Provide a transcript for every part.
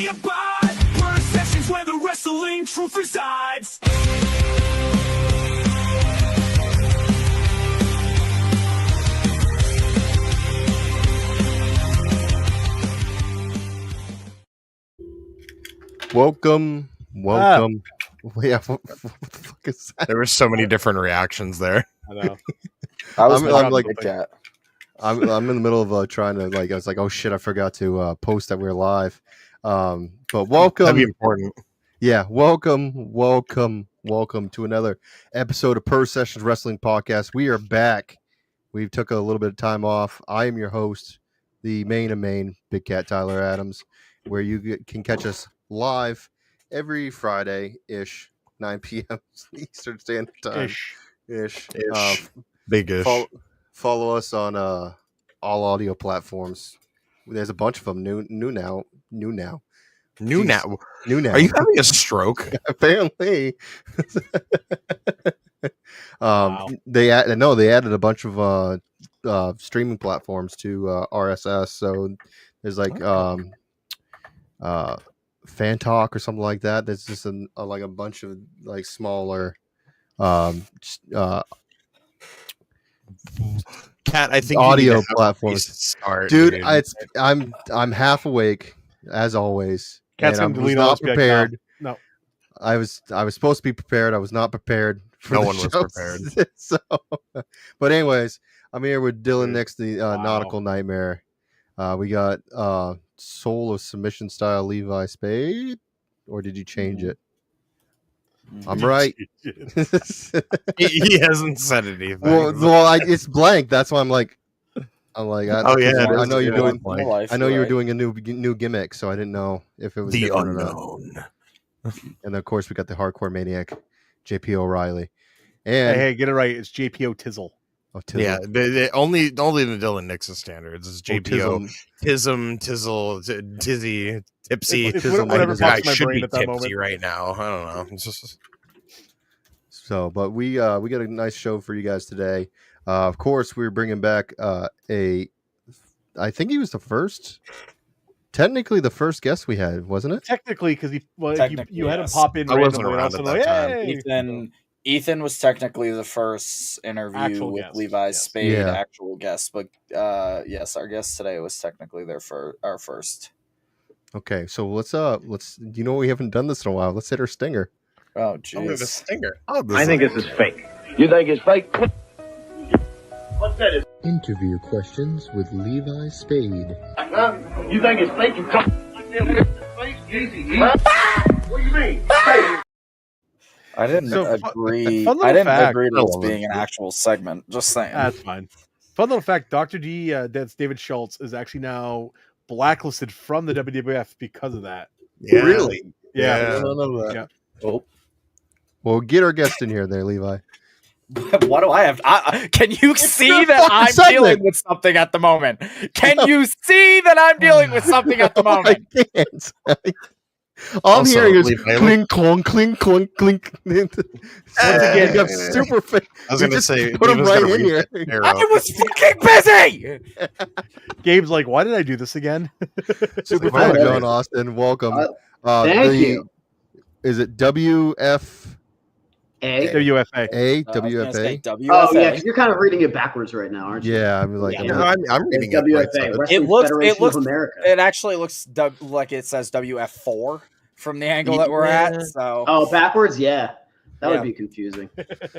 me abide. Purr sessions where the wrestling truth resides. Welcome. Yeah, what the fuck is that? There were so many different reactions there. I know. I'm like, Big Cat. I'm in the middle of trying to I was like, oh shit, I forgot to post that we're live. But welcome. That'd be important. Yeah, welcome to another episode of Purr Sessions Wrestling Podcast. We are back. We took a little bit of time off. I am your host, the Maine of Maine, Big Cat Tyler Adams, where you can catch us live every Friday-ish, 9 p.m. Eastern Standard Time. Ish. Big-ish. Follow us on all audio platforms. There's a bunch of them. New now. Are you having a stroke? Apparently. Wow. They added a bunch of streaming platforms to RSS. So there's like Fan Talk or something like that. There's just like a bunch of like smaller Cat, I think audio platforms. Start, dude. I'm half awake as always. Cat's and I gonna was delete all not this, be like, prepared. no. I was supposed to be prepared. I was not prepared. No one was prepared. So, but anyways, I'm here with Dylan next to the Nautical Nightmare. We got Soul of Submission Style Levi Spade, or did you change it? I'm right. He hasn't said anything. It's blank. That's why I'm like. I know you're doing. I know you were doing a new gimmick, so I didn't know if it was the different unknown. And of course, we got the hardcore maniac, JP O'Reilly. And Hey, get it right. It's JPO Tizzle. Oh, Tizzle. Yeah, only the Dylan Nixon standards is JPO, Tism, Tizzle, Tizzy, Tipsy. Whatever pops my should brain be at that tipsy moment. right now. I don't know. It's just... So, but we got a nice show for you guys today. Of course, we're bringing back I think he was technically the first guest we had, wasn't it? Technically, because you had him pop in. I wasn't randomly, around and at also that like, Ethan was technically the first interview Actual with guest, Levi's yes. Spade, Yeah. actual guest. But yes, our guest today was technically our first. Okay, so let's we haven't done this in a while. Let's hit our stinger. Oh, the jeez. stinger. I think this is fake. You think it's fake? What's that? Interview questions with Levi Spade. Huh? You think it's fake? You come. Easy. What do you mean? I didn't agree. fun little I didn't fact. agree to this being an actual segment. Just saying. That's fine. Fun little fact: Dr. D, that's David Schultz, is actually now blacklisted from the WWF because of that. Yeah. Really? Yeah. Yeah. Yeah. Oh. Well, get our guest in here, there, Levi. What do I have? Can you see your that fucking I'm segment. dealing with something at the moment? Can you see that I'm dealing with something at the moment? I can't. All I'm Also, hearing is Levi, clink, clonk, clink, clonk, clink. Once again, you have super. I was going to say, put him Leva's right gonna in here. arrow. I was fucking busy. Gabe's like, why did I do this again? Super Wow. fan John Austin, welcome. Thank you. Is it WFA? WFA. WFA? Oh, yeah, 'cause you're kind of reading it backwards right now, aren't you? Yeah, I'm like, Yeah. I'm reading It's it right WFA, side. Wrestling Federation of America. It actually looks like it says WF4 from the angle that we're at. So Oh, backwards? Yeah. That Yeah. would be confusing.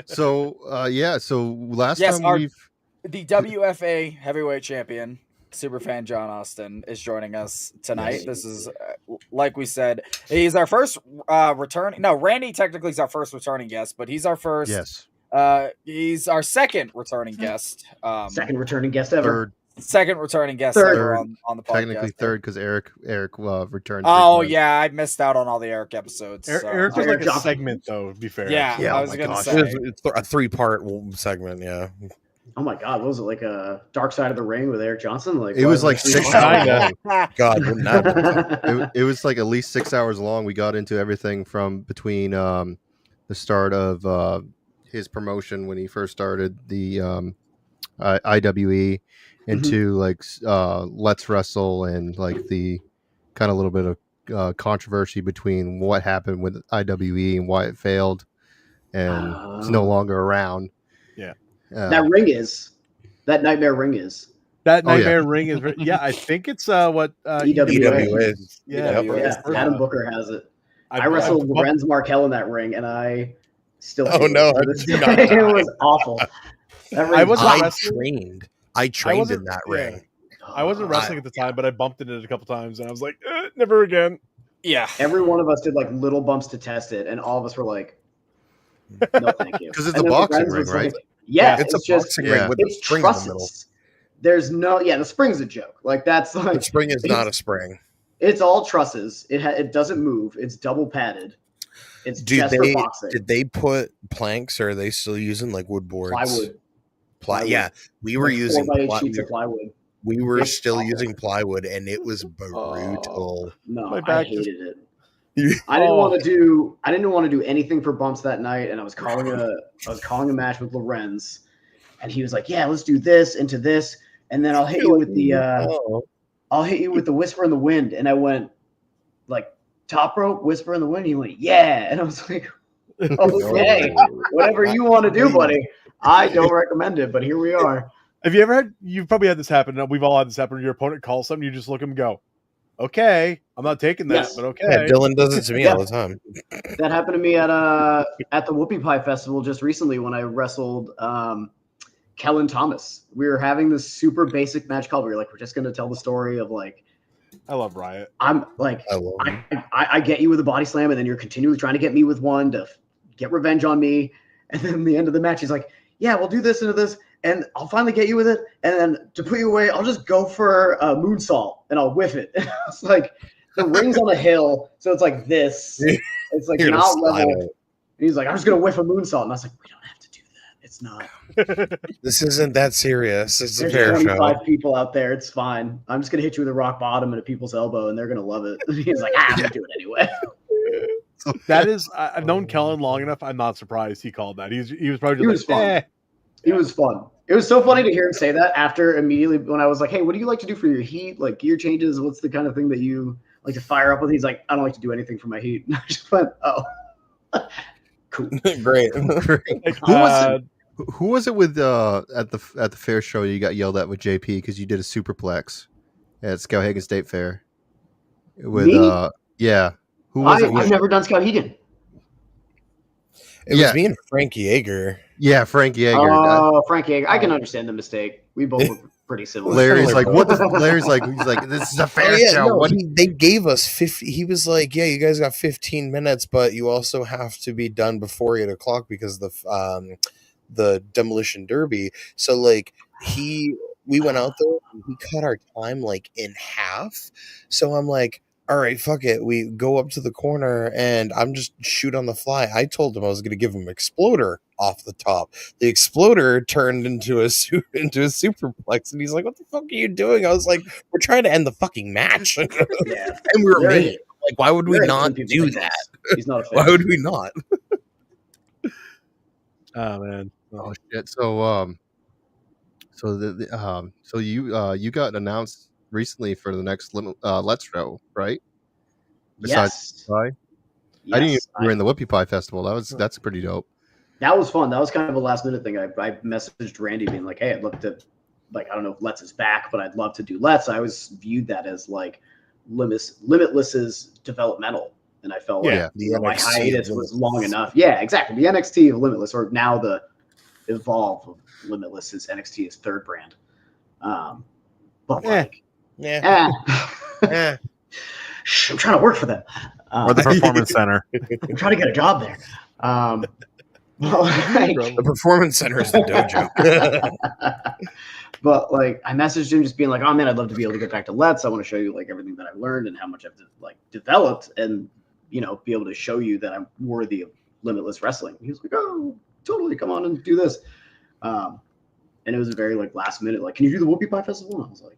So last Yes, time the WFA heavyweight champion, superfan John Austin, is joining us tonight. Yes. This is, like we said, he's our first returning. No, Randy technically is our first returning guest, but he's our first. Yes. He's our second returning guest. Second returning guest ever. Second returning guest Third. ever on the podcast. Technically third because Eric returned. Oh 3 times. yeah, I missed out on all the Eric episodes. so- Eric was like a Johnson. segment, though, to be fair. Yeah, Yeah, I oh was my gonna gosh. say. It's a 3-part segment, yeah. Oh my God, what was it, like a Dark Side of the Ring with Eric Johnson? Like It was like 6 hours long. God, wouldn't that It was like at least 6 hours long. We got into everything from between the start of his promotion when he first started the IWE into like Let's Wrestle and like the kind of little bit of controversy between what happened with IWE and why it failed, and it's no longer around. Yeah. That ring is. That nightmare ring is. That nightmare ring is. Yeah, I think it's what EWA is. Yeah, EWA. Adam Booker has it. I I've wrestled bumped- Renz Markel in that ring, and I still. Oh, hate no, it to I this do day. not It die. was awful. That ring I wasn't sucked. wrestling. I trained in wasn't- that yeah. ring. I wasn't wrestling at the time, but I bumped into it a couple times, and I was like, never again. Yeah. Every one of us did like little bumps to test it, and all of us were like, "No, thank you." 'Cause it's And a then boxing Renz ring, was right? like, yeah, It's a just boxing yeah. ring with a it's spring in the middle. trusses. There's no, the spring's a joke. Like that's The like spring is not a spring. it's all trusses. It doesn't move. It's double padded. It's just for boxing. Did they put planks, or are they still using like wood boards? Plywood. Yeah, we were Like using 4x8 sheets of plywood. we were It's still awful. using plywood, and it was brutal. No, My I back hated it. You- I didn't want to do anything for bumps that night, and I was calling a match with Lorenz, and he was like, "Yeah, let's do this into this, and then I'll hit you with the whisper in the wind." And I went like top rope, whisper in the wind. He went, "Yeah," and I was like, "Okay, whatever you want to do, buddy. I don't recommend it, but here we are." Have you ever had? You've probably had this happen. We've all had this happen. Your opponent calls something, you just look at him and go, "Okay, I'm not taking that, Yes. but okay." Yeah, Dylan does it to me Yeah. all the time. That happened to me at the Whoopie Pie Festival just recently when I wrestled Kellen Thomas. We were having this super basic match called. We were like, we're just going to tell the story of like, I love Riot. I'm like, I love him. I get you with a body slam, and then you're continually trying to get me with one to get revenge on me. And then the end of the match, he's like, "Yeah, we'll do this into this, and I'll finally get you with it. And then to put you away, I'll just go for a moonsault, and I'll whiff it." It's like the ring's on a hill, so it's like this. It's like You're gonna not slide level. it. And he's like, "I'm just gonna whiff a moonsault," and I was like, "We don't have to do that. It's not. This isn't that serious. It's a There's fair 25 show. people out there. It's fine. I'm just gonna hit you with a rock bottom and a people's elbow, and they're gonna love it." And he's like, "I'm gonna do it anyway." That is, I've known Kellen long enough. I'm not surprised he called that. He was probably He just was like, fun. It was fun. It was so funny to hear him say that after immediately when I was like, "Hey, what do you like to do for your heat? Like gear changes? What's the kind of thing that you like to fire up with?" He's like, "I don't like to do anything for my heat." And I just went, "Oh, cool." Great. Who was it with at the fair show you got yelled at with JP because you did a superplex at Skowhegan State Fair? With Me? yeah. Who was it I've with? never done Skowhegan. It Yeah. was me and Frank Yeager. Yeah, Frank Yeager. Oh, Frank Yeager. I can understand the mistake. We both were pretty similar. Larry's similar, like, what the? Larry's like, he's like, this is a fair Oh, yeah, show. no, What? they gave us 50. He was like, "Yeah, you guys got 15 minutes, but you also have to be done before 8 o'clock because the demolition derby." So like we went out there and he cut our time like in half. So I'm like, all right, fuck it. We go up to the corner and I'm just shoot on the fly. I told him I was going to give him exploder off the top. The exploder turned into a superplex, and he's like, "What the fuck are you doing?" I was like, "We're trying to end the fucking match." And Yeah. we were Larry- Maine. Like, why would we Larry not thinks do he's that? He's not a fan. Why would we not? Oh man. Oh shit! So so you got announced recently for the next Let's show, right? Yes. Pie? Yes. I didn't even know you were in the Whoopie Pie Festival. That's pretty dope. That was fun. That was kind of a last minute thing. I messaged Randy being like, "Hey, I'd love to, like, I don't know if Let's is back, but I'd love to do Let's." I always viewed that as like Limitless's developmental. And I felt Yeah, like the my NXT hiatus of was Limitless. long enough. Yeah, exactly. The NXT of Limitless, or now the Evolve of Limitless, is NXT is third brand. But like, Yeah. I'm trying to work for them. Or the performance center. I'm trying to get a job there. But, like, The performance center is the dojo. but like, I messaged him just being like, "Oh man, I'd love to be able to get back to Let's. I want to show you like everything that I've learned and how much I've like developed, and be able to show you that I'm worthy of Limitless wrestling." He was like, "Oh, totally, come on and do this." And it was a very like last minute, like, "Can you do the Whoopie Pie Festival?" And I was like,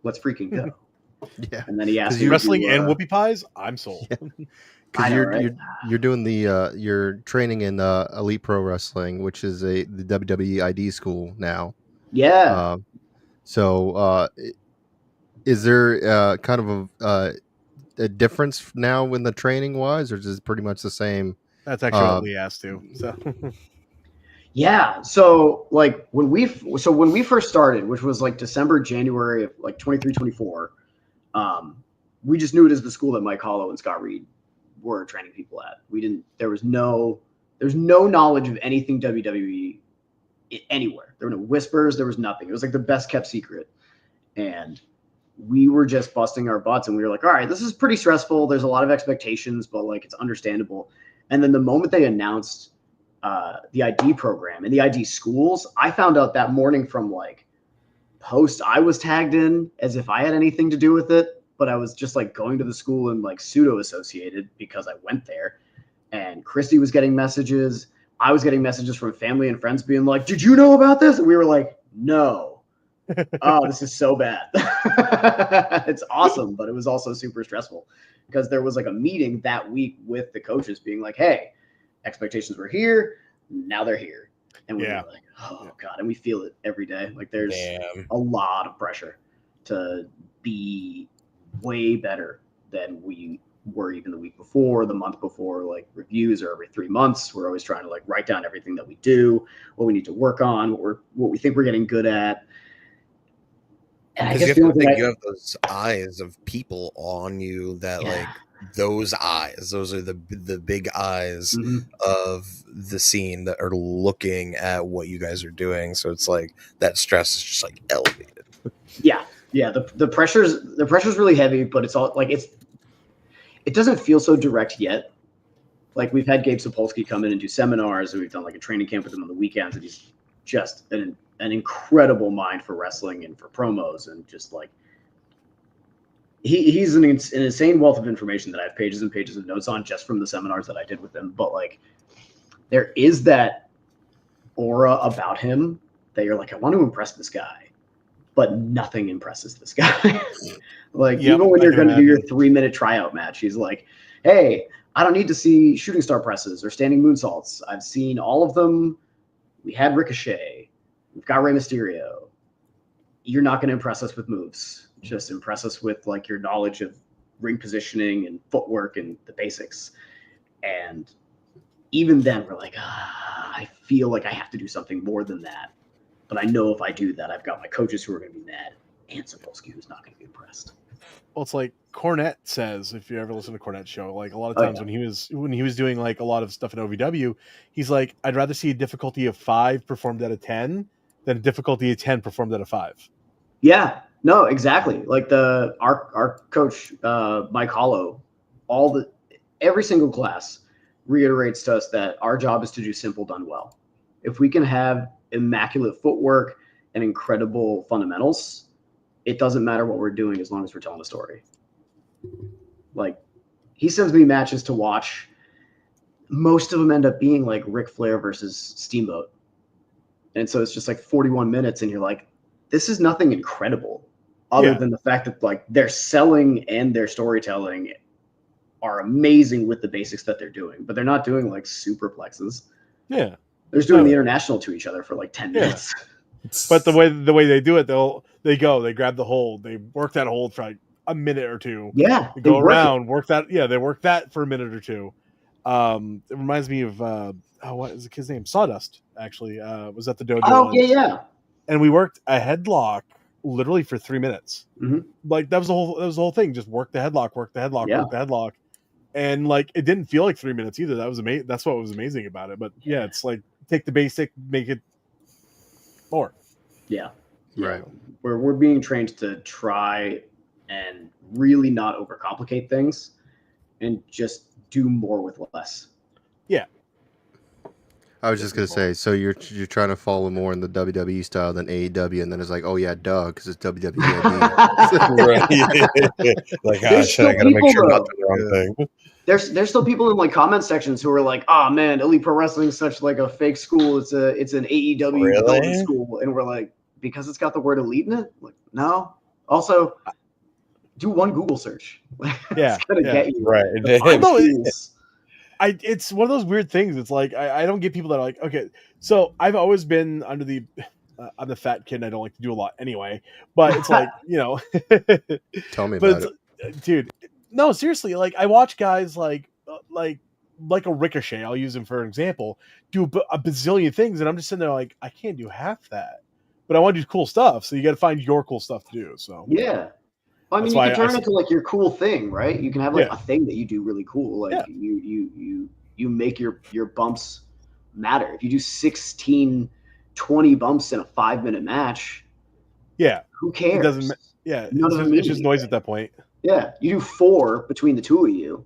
"Let's freaking go!" Yeah, And then he asked 'Cause me you to Wrestling do, and whoopie pies. I'm sold. because I know, right? you're doing the you're training in Elite Pro Wrestling, which is the WWE ID school now. So is there kind of a difference now in the training wise, or is it pretty much the same? That's actually what Lee asked too. So Yeah. So like when we first started, which was like December, January of like 23, 24, we just knew it as the school that Mike Hollow and Scott Reed were training people at. There's no knowledge of anything WWE anywhere. There were no whispers. There was nothing. It was like the best kept secret. And we were just busting our butts, and we were like, all right, this is pretty stressful. There's a lot of expectations, but like it's understandable. And then the moment they announced the ID program and the ID schools, I found out that morning from like posts I was tagged in as if I had anything to do with it, but I was just like going to the school and like pseudo associated because I went there. And Christy was getting messages. I was getting messages from family and friends being like, did you know about this? And we were like, no. Oh, this is so bad. It's awesome, but it was also super stressful because there was like a meeting that week with the coaches being like, hey, expectations were here, now they're here. And we were like, oh God, and we feel it every day. Like there's a lot of pressure to be way better than we were even the week before, the month before. Like reviews are every 3 months. We're always trying to like write down everything that we do, what we need to work on, what we think we're getting good at. And I guess you have those eyes of people on you that like those are the big eyes of the scene that are looking at what you guys are doing. So it's like that stress is just like elevated. Yeah. The pressure's really heavy, but it's all like it doesn't feel so direct yet. Like we've had Gabe Sapolsky come in and do seminars, and we've done like a training camp with him on the weekends, and he's just an incredible mind for wrestling and for promos, and just like he's an insane wealth of information that I have pages and pages of notes on just from the seminars that I did with him. But like there is that aura about him that you're like, I want to impress this guy, but nothing impresses this guy. Like even when you're going to do your 3-minute tryout match, he's like, hey, I don't need to see shooting star presses or standing moonsaults. I've seen all of them. We had Ricochet. We've got Rey Mysterio. You're not going to impress us with moves. Just impress us with like your knowledge of ring positioning and footwork and the basics. And even then we're like, I feel like I have to do something more than that. But I know if I do that, I've got my coaches who are going to be mad and Sapolsky who's not going to be impressed. Well, it's like Cornette says, if you ever listen to Cornette's show, like a lot of times when he was doing like a lot of stuff in OVW, he's like, I'd rather see a difficulty of 5 performed out of 10 than a difficulty of 10 performed out of 5. Yeah, no, exactly. Like our coach, Mike Hollow, every single class reiterates to us that our job is to do simple done well. If we can have immaculate footwork and incredible fundamentals, it doesn't matter what we're doing as long as we're telling a story. Like he sends me matches to watch. Most of them end up being like Ric Flair versus Steamboat. And so it's just like 41 minutes and you're like, this is nothing incredible other than the fact that like their selling and their storytelling are amazing with the basics that they're doing, but they're not doing like superplexes. Yeah. They're just doing the international to each other for like 10 minutes. But the way they do it, they grab the hold, they work that hold for like a minute or two. Yeah. They go around, work that. Yeah. They work that for a minute or two. It reminds me of, what is the kid's name? Sawdust, actually, was at the dojo. Oh, yeah. And we worked a headlock literally for 3 minutes. Mm-hmm. Like that was the whole thing. Just work the headlock, work the headlock. And like, it didn't feel like 3 minutes either. That was amazing. That's what was amazing about it. But yeah, it's like, take the basic, make it more. Yeah. Right. We're being trained to try and really not overcomplicate things and just do more with less. Yeah. I was just gonna say, so you're trying to follow more in the WWE style than AEW, and then it's like, oh yeah, duh, because it's WWE. Like, shit, I gotta make sure I'm not doing the wrong thing. There's still people in like comment sections who are like, oh man, Elite Pro Wrestling is such like a fake school. It's an AEW school, and we're like, because it's got the word elite in it. Like, no. Also, do one Google search. Yeah, it's gonna get you right. It's one of those weird things. It's like I don't get people that are like, okay, so I've always been under the I'm the fat kid and I don't like to do a lot anyway, but it's like, you know. Tell me about it. Dude, No, seriously, like I watch guys like a Ricochet. I'll use him for an example. Do a bazillion things, and I'm just sitting there like I can't do half that, but I want to do cool stuff. So you got to find your cool stuff to do. So Yeah. I mean, That's you why can turn I- it into like your cool thing, right? You can have like Yeah. a thing that you do really cool. Like you make your bumps matter. If you do 16, 20 bumps in a 5-minute match, yeah, who cares? it doesn't. Yeah, None of them it's mean just noise anything. at that point. Yeah, you do 4 between the two of you,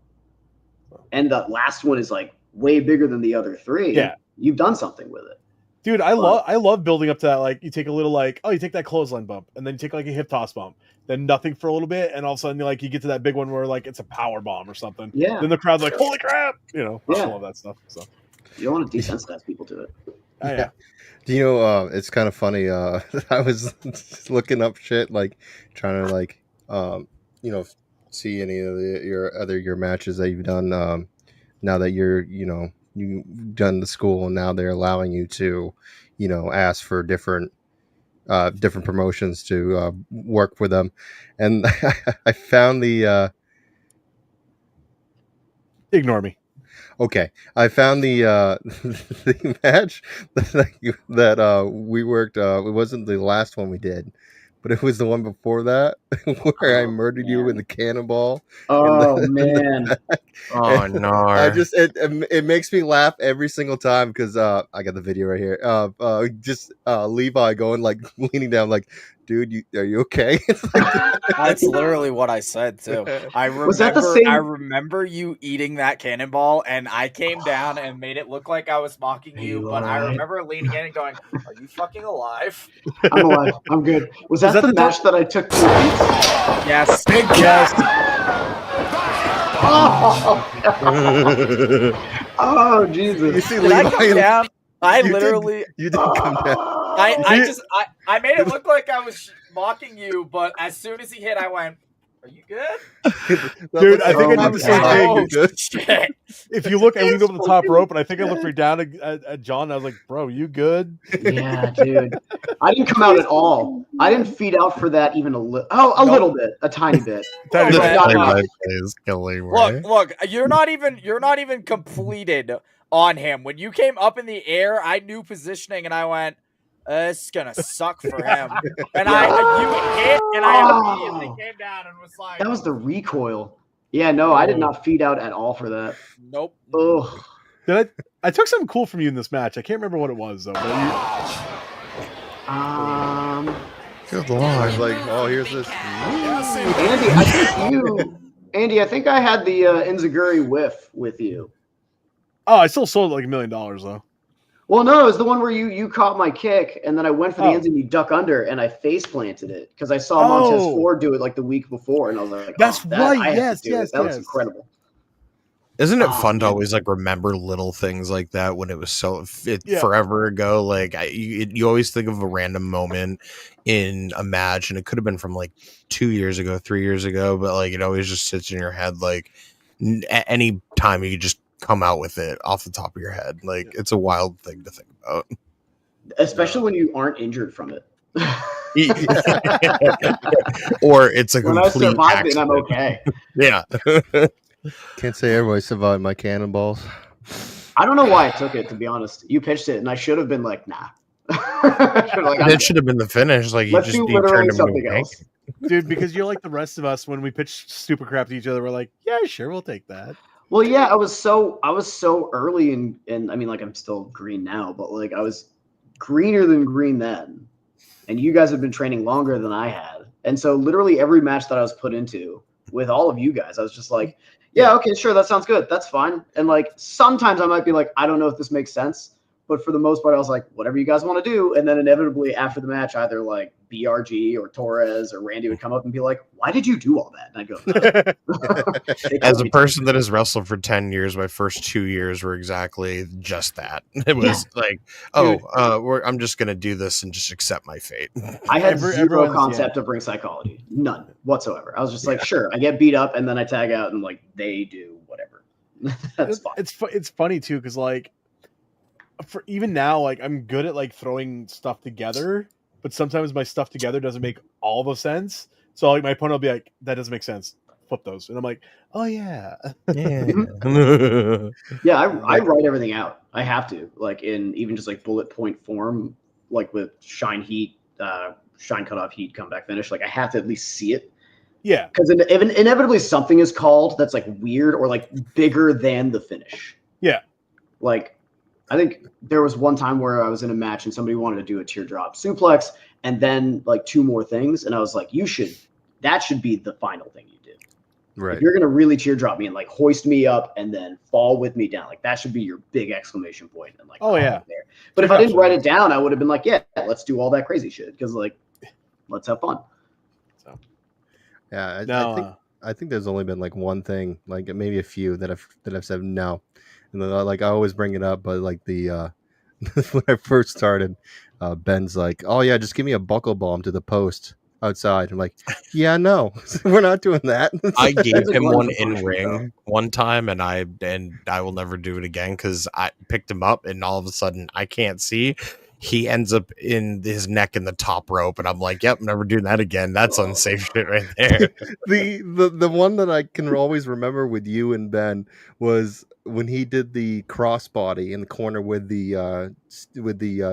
and the last one is like way bigger than the other 3. Yeah. You've done something with it. Dude, I love building up to that. Like you take a little you take that clothesline bump, and then you take like a hip toss bump, then nothing for a little bit, and all of a sudden like you get to that big one where like it's a power bomb or something. Yeah. Then the crowd's like, "Holy crap!" You know, I Yeah. love that stuff. So You don't want to desensitize people to it. yeah. Do you know? It's kind of funny. I was looking up shit, like trying to like, see any of your matches that you've done. Now that you've done the school, and now they're allowing you to, ask for different promotions to work with them, and I found the. Ignore me. Okay, I found the the match that we worked. It wasn't the last one we did, but it was the one before that where I murdered you with the cannonball. Oh man! Oh no! I just it makes me laugh every single time because I got the video right here. Levi going like leaning down like, dude, are you okay? That's literally what I said too. Was that the same- I remember you eating that cannonball, and I came down and made it look like I was mocking you. You But I alright? remember leaning in and going, "Are you fucking alive?" I'm alive. I'm good. Was that the match that I took 2 weeks? Yes. Oh You Jesus! see, Did I Levi, come down? I you did- literally. you did come down. I made it look like I was mocking you, but as soon as he hit, I went, "Are you good?" Dude, I think Oh I my did the same God. thing. Oh good? shit! If you look, I leaned over the top rope, and I think I looked right down at John. And I was like, "Bro, you good?" Yeah, dude. I didn't come out at all. I didn't feed out for that even a little. Oh, a little bit, a tiny bit. Tiny The bit. not play-by-play much. is killing me. Look, you're not even completed on him. When you came up in the air, I knew positioning, and I went, "It's gonna suck for him." And you hit, and I immediately came down and was like, That was the recoil. Yeah, no, I did not feed out at all for that. "Nope." Ugh. I took something cool from you in this match. I can't remember what it was though. But Good I was lord! like, oh, here's this. Andy, I think I had the Enziguri whiff with you. I still sold it like $1 million though. Well, no, it was the one where you caught my kick, and then I went for the Oh. ends and you duck under, and I face planted it because I saw Montez Oh. Ford do it like the week before, and I was like, That's right. I have Yes, to do yes, it. That was yes. incredible. Isn't it Oh, fun to man. always like remember little things like that when it was Yeah. forever ago? Like you always think of a random moment in a match, and it could have been from like 2 years ago, 3 years ago, but like it always just sits in your head. Like at any time you could just come out with it off the top of your head. Like it's a wild thing to think about. Especially when you aren't injured from it. Or it's a When I complete survived it, I'm accident. okay. Yeah. Can't say everybody survived my cannonballs. I don't know why I took it, to be honest. You pitched it, and I should have been like, nah. That should have been the finish. Like Let's do literally something else. Dude, because you're like the rest of us when we pitch stupid crap to each other, we're like, yeah, sure, we'll take that. Well, yeah, I was so early and I mean, like, I'm still green now, but like I was greener than green then. And you guys have been training longer than I had. And so literally every match that I was put into with all of you guys, I was just like, yeah, okay, sure, that sounds good. That's fine. And like sometimes I might be like, I don't know if this makes sense. But for the most part, I was like, whatever you guys want to do. And then inevitably after the match, either like BRG or Torres or Randy would come up and be like, why did you do all that? And I'd go, "No." As a person that has wrestled for 10 years, my first 2 years were exactly just that. It was like, I'm just going to do this and just accept my fate. I had zero everyone's- concept of ring psychology. None whatsoever. I was just like, sure, I get beat up and then I tag out and like they do whatever. That's fine. It's funny too, because like for even now, like I'm good at like throwing stuff together, but sometimes my stuff together doesn't make all the sense. So like my opponent will be like, that doesn't make sense. flip those. And I'm like, oh yeah. Yeah. Yeah, I write everything out. I have to, like in even just like bullet point form, like with shine cutoff heat, comeback finish. Like I have to at least see it. Yeah. Because inevitably something is called that's like weird or like bigger than the finish. Yeah. Like I think there was one time where I was in a match and somebody wanted to do a teardrop suplex and then like 2 more things. And I was like, that should be the final thing you do. Right. If you're going to really teardrop me and like hoist me up and then fall with me down, like that should be your big exclamation point. And like, oh yeah. There. But if I didn't write it down, I would have been like, yeah, let's do all that crazy shit. Cause like, let's have fun. So, yeah. I think there's only been like one thing, like maybe a few that I've said no. And then like, I always bring it up, but like the, when I first started, Ben's like, oh yeah, just give me a buckle bomb to the post outside. I'm like, yeah, no, we're not doing that. I gave him one in ring one time, and I will never do it again because I picked him up, and all of a sudden I can't see. He ends up in his neck in the top rope, and I'm like, yep, never doing that again. That's unsafe shit right there. the one that I can always remember with you and Ben was when he did the crossbody in the corner with the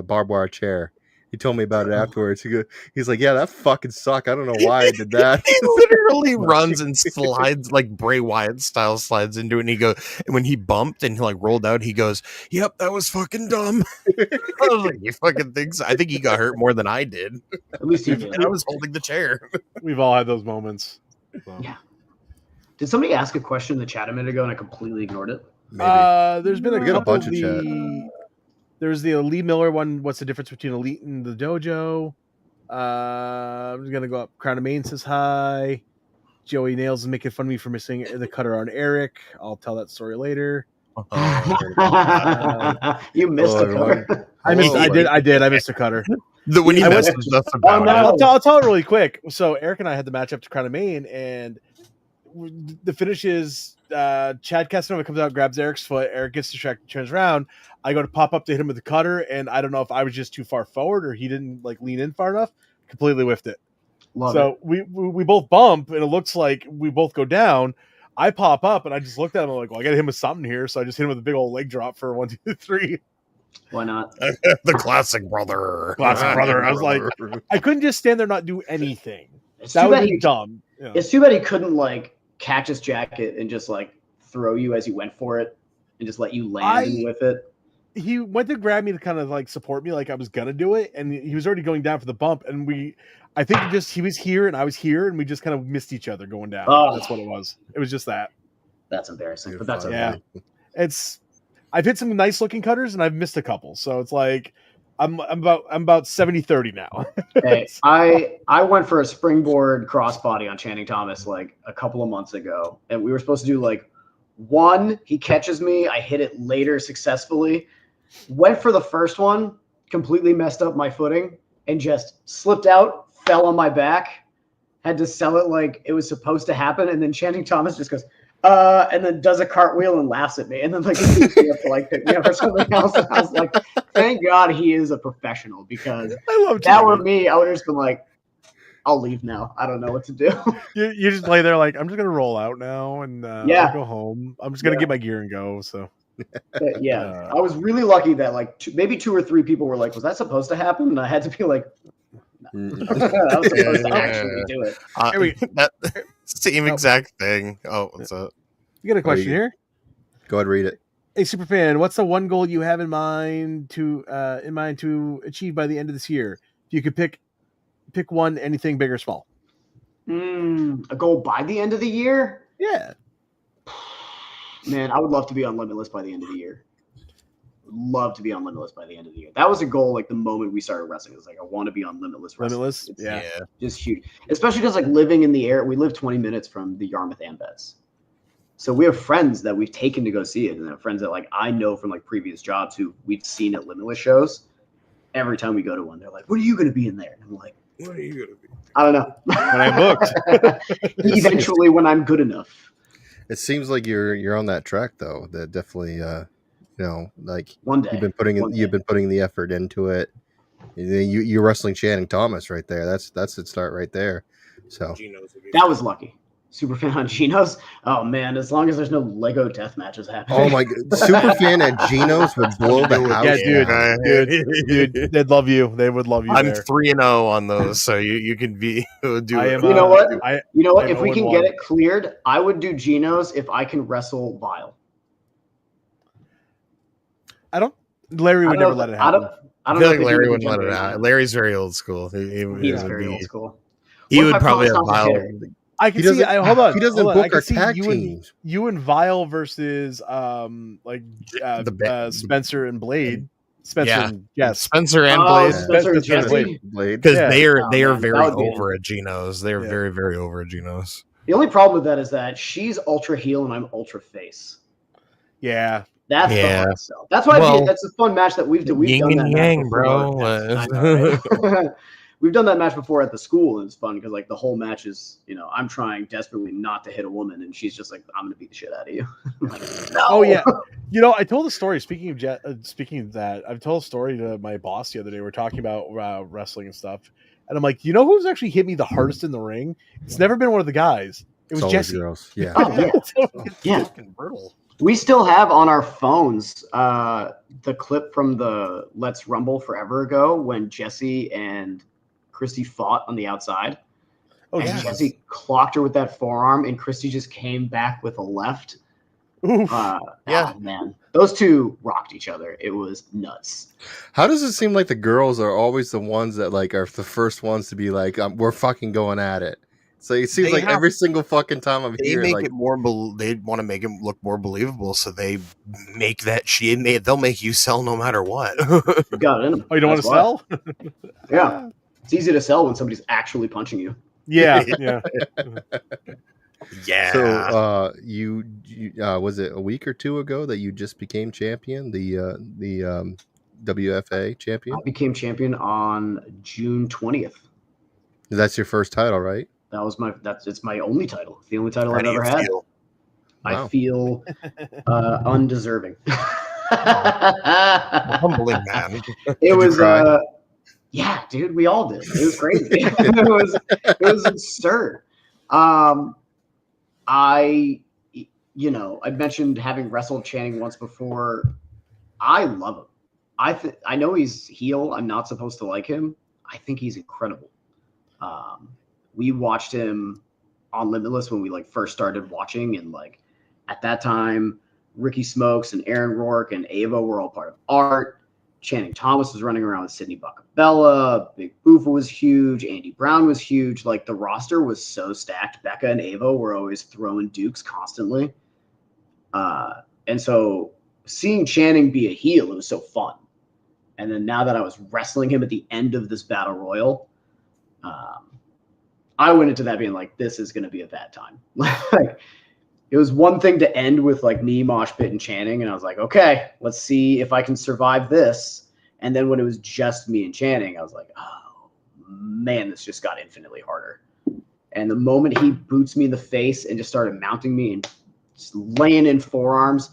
barbed wire chair. He told me about it afterwards. He's like, yeah, that fucking sucked. I don't know why I did that. He literally runs and slides like Bray Wyatt style, slides into it. And he goes, and when he bumped and he like rolled out, he goes, yep, that was fucking dumb. I was like, you fucking think so? I think he got hurt more than I did. At least he did. And I was holding the chair. We've all had those moments. So. Yeah. Did somebody ask a question in the chat a minute ago and I completely ignored it? Maybe. There's been a bunch of chat. There's the Lee Miller one. What's the difference between Elite and the Dojo? I'm just gonna go up. Crown of Maine says hi. Joey Nails is making fun of me for missing the cutter on Eric. I'll tell that story later. You missed the cutter. I did. I missed the cutter. When he messaged us about it. I'll tell it really quick. So Eric and I had the match up to Crown of Maine, and the finish is Chad Casanova comes out, grabs Eric's foot. Eric gets distracted, turns around. I go to pop up to hit him with the cutter, and I don't know if I was just too far forward or he didn't like lean in far enough. Completely whiffed it. Love it. We both bump, and it looks like we both go down. I pop up, and I just looked at him. I'm like, well, I got to hit him with something here, so I just hit him with a big old leg drop for 1, 2, 3. Why not? The classic brother. I was like, I couldn't just stand there and not do anything. It's That too would bad be he- dumb. Yeah. It's too bad he couldn't like catch his jacket and just like throw you as he went for it and just let you land with it. He went to grab me to kind of like support me, like I was gonna do it, and he was already going down for the bump, and I think he was here and I was here, and we just kind of missed each other going down. Oh. That's what it was. It was just that. That's embarrassing, but that's okay. Yeah. I've hit some nice looking cutters and I've missed a couple, so it's like I'm about 70-30 now. Hey, I went for a springboard crossbody on Channing Thomas like a couple of months ago, and we were supposed to do like one. He catches me, I hit it later successfully. Went for the first one, completely messed up my footing, and just slipped out, fell on my back. Had to sell it like it was supposed to happen, and then Channing Thomas just goes, and then does a cartwheel and laughs at me, and then like he picks me up to like pick me up or something else. And I was like, thank God he is a professional, because if that were me, I would have just been like, I'll leave now. I don't know what to do. You just lay there like, I'm just gonna roll out now and I'll go home. I'm just gonna get my gear and go. So I was really lucky that like maybe 2 or 3 people were like, was that supposed to happen? And I had to be like, no. I was supposed to actually do it. That same exact thing. Oh, what's up? You got a question here? Go ahead, read it. Hey, Superfan, what's the one goal you have in mind to achieve by the end of this year? If you could pick one, anything big or small. A goal by the end of the year? Yeah. Man, I would love to be on Limitless by the end of the year. Love to be on Limitless by the end of the year. That was a goal like the moment we started wrestling. It was like, I want to be on Limitless wrestling. Limitless? Yeah. Just huge. Especially because like living in the air, we live 20 minutes from the Yarmouth Ambets. So we have friends that we've taken to go see it, and then friends that like I know from like previous jobs who we've seen at Limitless shows. Every time we go to one, they're like, "When are you going to be in there?" And I'm like, "What are you going to be?" I don't know. When I'm booked. Eventually, when I'm good enough. It seems like you're on that track though. That definitely, like one day you've been putting the effort into it. You're wrestling Channing Thomas right there. That's the start right there. So that was lucky. Superfan on Geno's? Oh man, as long as there's no Lego death matches happening. Oh my god, Superfan at Geno's would blow the house Yeah, down. dude, they'd love you. They would love you. I'm there. 3-0 on those, so you can be do I it. am, You know what? You know what? I'm If we can 0-1. get it cleared, I would do Geno's if I can wrestle Vile. Larry would never let it happen. I I don't feel know like if Larry would wouldn't let it out. Larry's very old school. He He is would very be- old school. He What would if I probably have promise not to Vile. hit her? I can He see. doesn't- Hold on. he doesn't hold on. I book can our see tag you teams. you and Vile versus Spencer and Blade. Spencer, Yeah. and yes, Spencer and Oh, Blade, Spencer and Spencer and Jesse. Blade. because Yeah. they are Oh, they are man, very that would be over at Geno's. They're Yeah. very very over at Geno's. The only problem with that is that she's ultra heel and I'm ultra face. yeah. That's the Yeah. hard sell. That's why Well, that's a fun match that we've yin done that and match yang, before. bro. I know, right? We've done that match before at the school, and it's fun because like the whole match is, I'm trying desperately not to hit a woman, and she's just like, "I'm gonna beat the shit out of you." I'm like, no. Oh yeah. I told a story. Speaking of that, I've told a story to my boss the other day. We're talking about wrestling and stuff, and I'm like, you know who's actually hit me the hardest in the ring? It's never been one of the guys. It was It's always Jesse. girls. Yeah. Oh yeah, yeah. Fucking brutal. We still have on our phones the clip from the Let's Rumble forever ago when Jesse and Christy fought on the outside. Oh, And geez. Jesse clocked her with that forearm, and Christy just came back with a left. Oof. Yeah. Oh, man. Those two rocked each other. It was nuts. How does it seem like the girls are always the ones that like are the first ones to be like, we're fucking going at it? So it seems They like have- every single fucking time I'm They here, make like, it more. They want to make it look more believable, so they make that shit. They'll make you sell no matter what. You got it in them. Oh, you don't want to That's why. sell? Yeah. It's easy to sell when somebody's actually punching you. Yeah, yeah. Yeah. so you was it a week or two ago that you just became champion, the WFA champion? I became champion on June 20th. That's your first title, right? That was it's my only title. It's the only title How I've do you ever had. feel? I Wow. feel undeserving. Humbling, man. It you was cry? Yeah, dude, we all did. It was crazy. it was absurd. I mentioned having wrestled Channing once before. I love him. I know he's heel. I'm not supposed to like him. I think he's incredible. We watched him on Limitless when we like first started watching, and like at that time, Ricky Smokes and Aaron Rourke and Ava were all part of Art. Channing Thomas was running around with Sidney Bacabella. Big Boofa was huge. Andy Brown was huge. Like the roster was so stacked. Becca and Ava were always throwing dukes constantly. And so seeing Channing be a heel, it was so fun. And then now that I was wrestling him at the end of this battle royal, I went into that being like, this is going to be a bad time. Like, it was one thing to end with like me, Mosh Pit, and Channing, and I was like, okay, let's see if I can survive this. And then when it was just me and Channing, I was like, oh man, this just got infinitely harder. And the moment he boots me in the face and just started mounting me and just laying in forearms,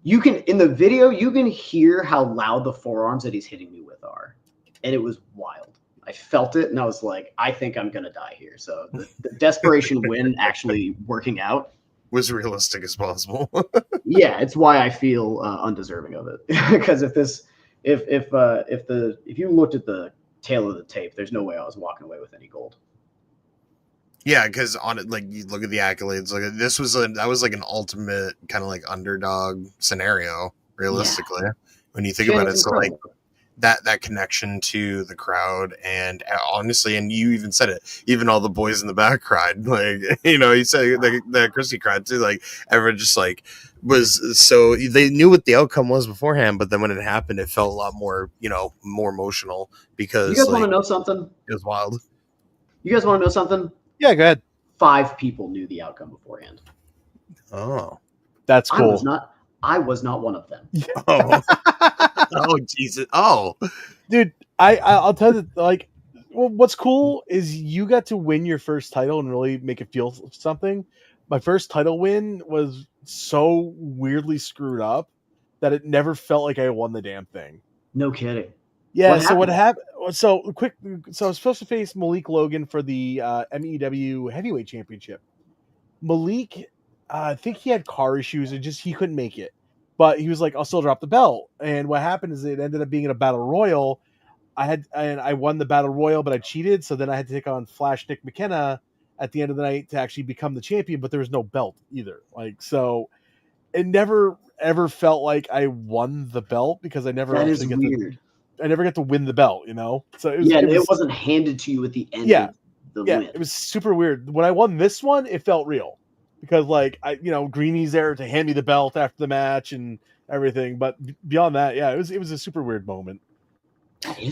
in the video, you can hear how loud the forearms that he's hitting me with are. And it was wild. I felt it, and I was like, I think I'm going to die here. So the desperation win actually working out Was realistic as possible. yeah, it's why I feel undeserving of it. Because if you looked at the tail of the tape, there's no way I was walking away with any gold. Yeah, because on it, like you look at the accolades, like that was like an ultimate kind of like underdog scenario. Realistically, when you think about it, so like that connection to the crowd, and honestly, and you even said it, even all the boys in the back cried. Like you said the Christy cried too. Like everyone just like was so they knew what the outcome was beforehand, but then when it happened, it felt a lot more more emotional because You guys want to know something? It was wild. You guys want to know something? Yeah, go ahead. 5 people knew the outcome beforehand. Oh. That's I cool. was not one of them. Oh. Oh Jesus! Oh, Dude, I'll tell you, like, what's cool is you got to win your first title and really make it feel something. My first title win was so weirdly screwed up that it never felt like I won the damn thing. No kidding. Yeah. What What happened? So I was supposed to face Malik Logan for the MEW Heavyweight Championship. Malik, I think he had car issues and he couldn't make it. But he was like, I'll still drop the belt. And what happened is it ended up being in a battle royal. I won the battle royal, but I cheated. So then I had to take on Flash Nick McKenna at the end of the night to actually become the champion, but there was no belt either. Like, so it never ever felt like I won the belt because I never That is actually weird. I never got to win the belt, you know? So it wasn't handed to you at the end of the win. It was super weird. When I won this one, it felt real because like Greeny's there to hand me the belt after the match and everything. But beyond that, it was a super weird moment.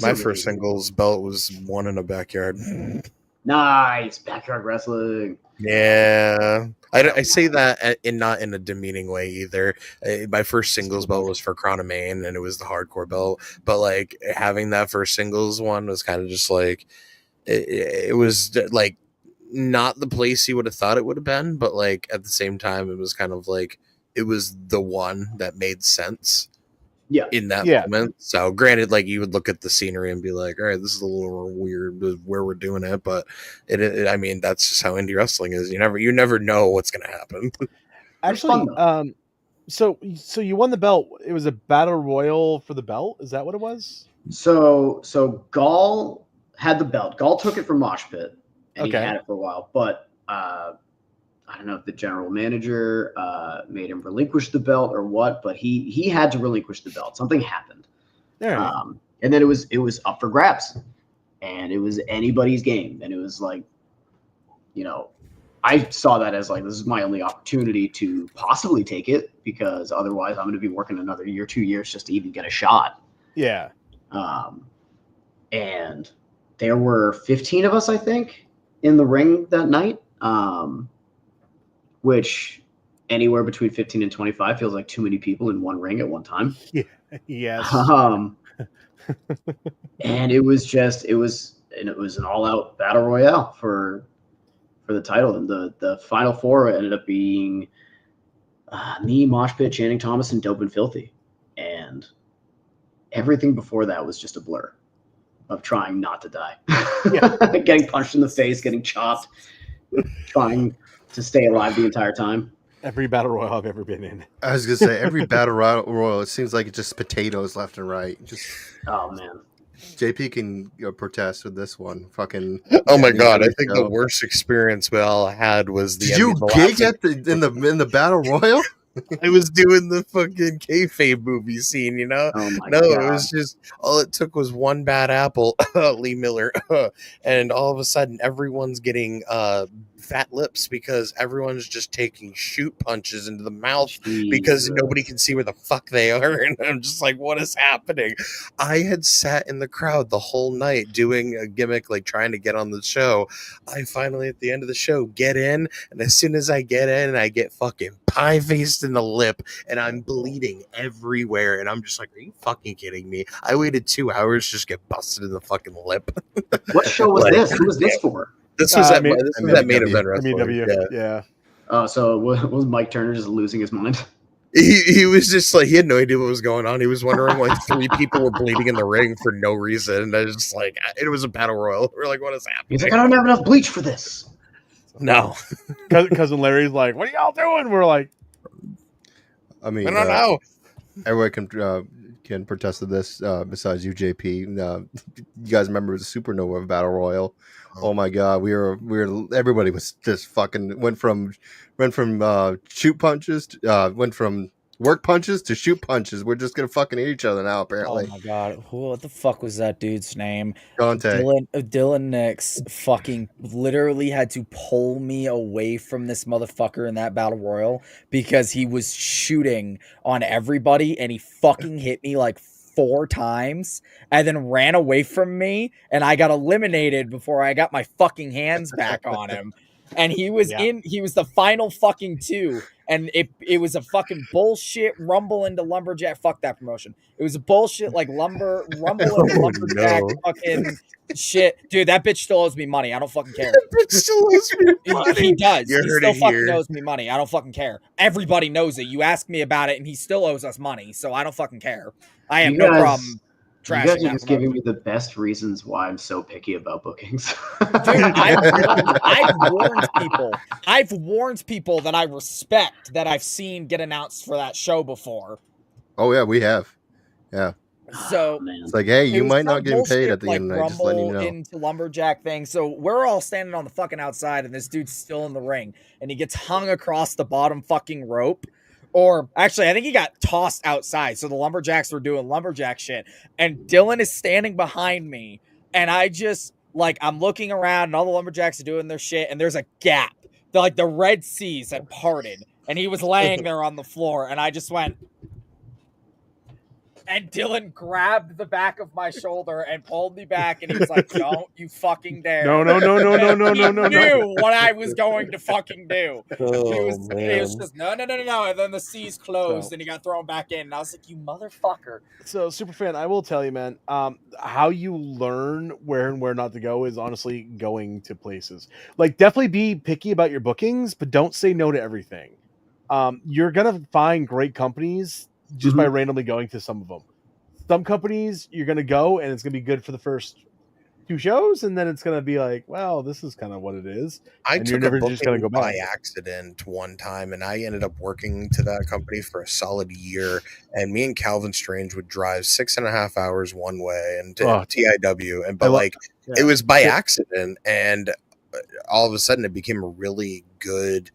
My first singles belt was won in a backyard. Nice backyard wrestling. Yeah, I say that not in a demeaning way either. My first singles belt was for Crown of Maine, and it was the hardcore belt. But like having that first singles one was kind of just like it was like not the place you would have thought it would have been, but like at the same time, it was kind of like it was the one that made sense. Yeah, in that moment. So granted, like you would look at the scenery and be like, all right, this is a little weird where we're doing it, but I mean, that's just how indie wrestling is. You never know what's going to happen. Actually, so you won the belt. It was a battle royal for the belt. Is that what it was? So Gall had the belt. Gall took it from Mosh Pit and he had it for a while, but I don't know if the general manager made him relinquish the belt or what, but he had to relinquish the belt. Something happened. Right. And then it was up for grabs. And it was anybody's game. And it was like, I saw that as like, this is my only opportunity to possibly take it because otherwise I'm going to be working another year, 2 years just to even get a shot. Yeah. And there were 15 of us, I think, in the ring that night. Which anywhere between 15 and 25 feels like too many people in one ring at one time. Yeah. Yes. And it was an all-out battle royale for the title. And the final four ended up being me, Mosh Pit, Channing Thomas, and Dope and Filthy. And everything before that was just a blur of trying not to die. Getting punched in the face, getting chopped, trying to stay alive the entire time. Every battle royal I've ever been in. I was gonna say every battle royal. It seems like it's just potatoes left and right. Just oh man, JP can protest with this one. Fucking. Oh my god! I think the worst experience we all had was the. Did you gig in the battle royal? I was doing the fucking kayfabe movie scene, you know? Oh my God. God. It was just, all it took was one bad apple, Lee Miller, and all of a sudden everyone's getting fat lips because everyone's just taking shoot punches into the mouth because nobody can see where the fuck they are. And I'm just like, what is happening? I had sat in the crowd the whole night doing a gimmick, like trying to get on the show. I finally, at the end of the show, get in, and as soon as I get in, I get fucking pie-faced in the lip, and I'm bleeding everywhere, and I'm just like, are you fucking kidding me? I waited 2 hours just to get busted in the fucking lip. What show was this? Who was this for? This was at Main Event Wrestling. Yeah. Oh, so was Mike Turner just losing his mind? He was just like, he had no idea what was going on. He was wondering like 3 people were bleeding in the ring for no reason. And I was just like, it was a battle royal. We're like, what is happening? He's like, I don't have enough bleach for this. No. Cousin Larry's like, what are y'all doing? We're like, I mean, I don't know. Everyone can protest to this besides you, JP. You guys remember the Supernova Battle Royal? Oh my God, we were everybody was just fucking went from shoot punches, went from work punches to shoot punches. We're just gonna fucking hit each other now, apparently. Oh my God, what the fuck was that dude's name? Dante. Dylan Nix fucking literally had to pull me away from this motherfucker in that battle royal because he was shooting on everybody and he fucking hit me like 4 times and then ran away from me and I got eliminated before I got my fucking hands back on him. And he was the final fucking 2. And it was a fucking bullshit rumble into lumberjack. Fuck that promotion. It was a bullshit like rumble into lumberjack fucking shit. Dude, that bitch still owes me money. I don't fucking care. That bitch still owes me money. He does. You He heard still it fucking here. owes me money. I don't fucking care. Everybody knows it. You ask me about it and he still owes us money. So I don't fucking care. I have no problem. You trashing guys are that just promotion. giving me the best reasons why I'm so picky about bookings. Dude, I've warned people that I respect that I've seen get announced for that show before. Oh yeah, we have. Yeah. So man. It's like, hey, it you was might some not get paid bullshit, at the like end of the night. Just letting you Rumble know. into lumberjack thing. So we're all standing on the fucking outside, and this dude's still in the ring, and he gets hung across the bottom fucking rope. Or actually, I think he got tossed outside. So the lumberjacks were doing lumberjack shit, and Dylan is standing behind me, and I just like I'm looking around, and all the lumberjacks are doing their shit, and there's a gap. The Red Seas had parted, and he was laying there on the floor, and I just went. And Dylan grabbed the back of my shoulder and pulled me back, and he was like, "Don't you fucking dare!" No. He knew what I was going to fucking do. He was man. just no. And then the seas closed, So- and he got thrown back in. And I was like, "You motherfucker!" So, Superfan, I will tell you, man, how you learn where and where not to go is honestly going to places. Like, definitely be picky about your bookings, but don't say no to everything. You're going to find great companies just by randomly going to some of them. Some companies, you're going to go, and it's going to be good for the first 2 shows, and then it's going to be like, well, this is kind of what it is. I And you're took a never just gonna booking go by back. accident one time, and I ended up working to that company for a solid year. And me and Calvin Strange would drive 6.5 hours one way and to Oh. TIW, and I lo- it was by accident, and all of a sudden it became a really good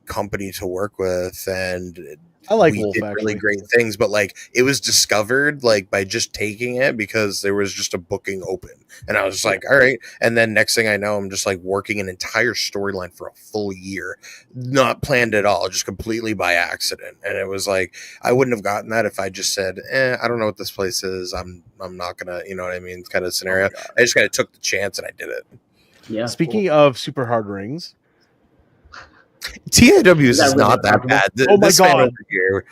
company to work with, and I like we Wolf, did actually. really great things. But like, it was discovered like by just taking it because there was just a booking open, and I was just like, all right. And then next thing I know, I'm just like working an entire storyline for a full year, not planned at all, just completely by accident. And it was like, I wouldn't have gotten that if I just said, I don't know what this place is. I'm not gonna, you know what I mean, kind of scenario. I just kind of took the chance and I did it. Yeah. Speaking of super hard rings, TIW Is that is really not that uncomfortable? bad. Oh my This man God. over here,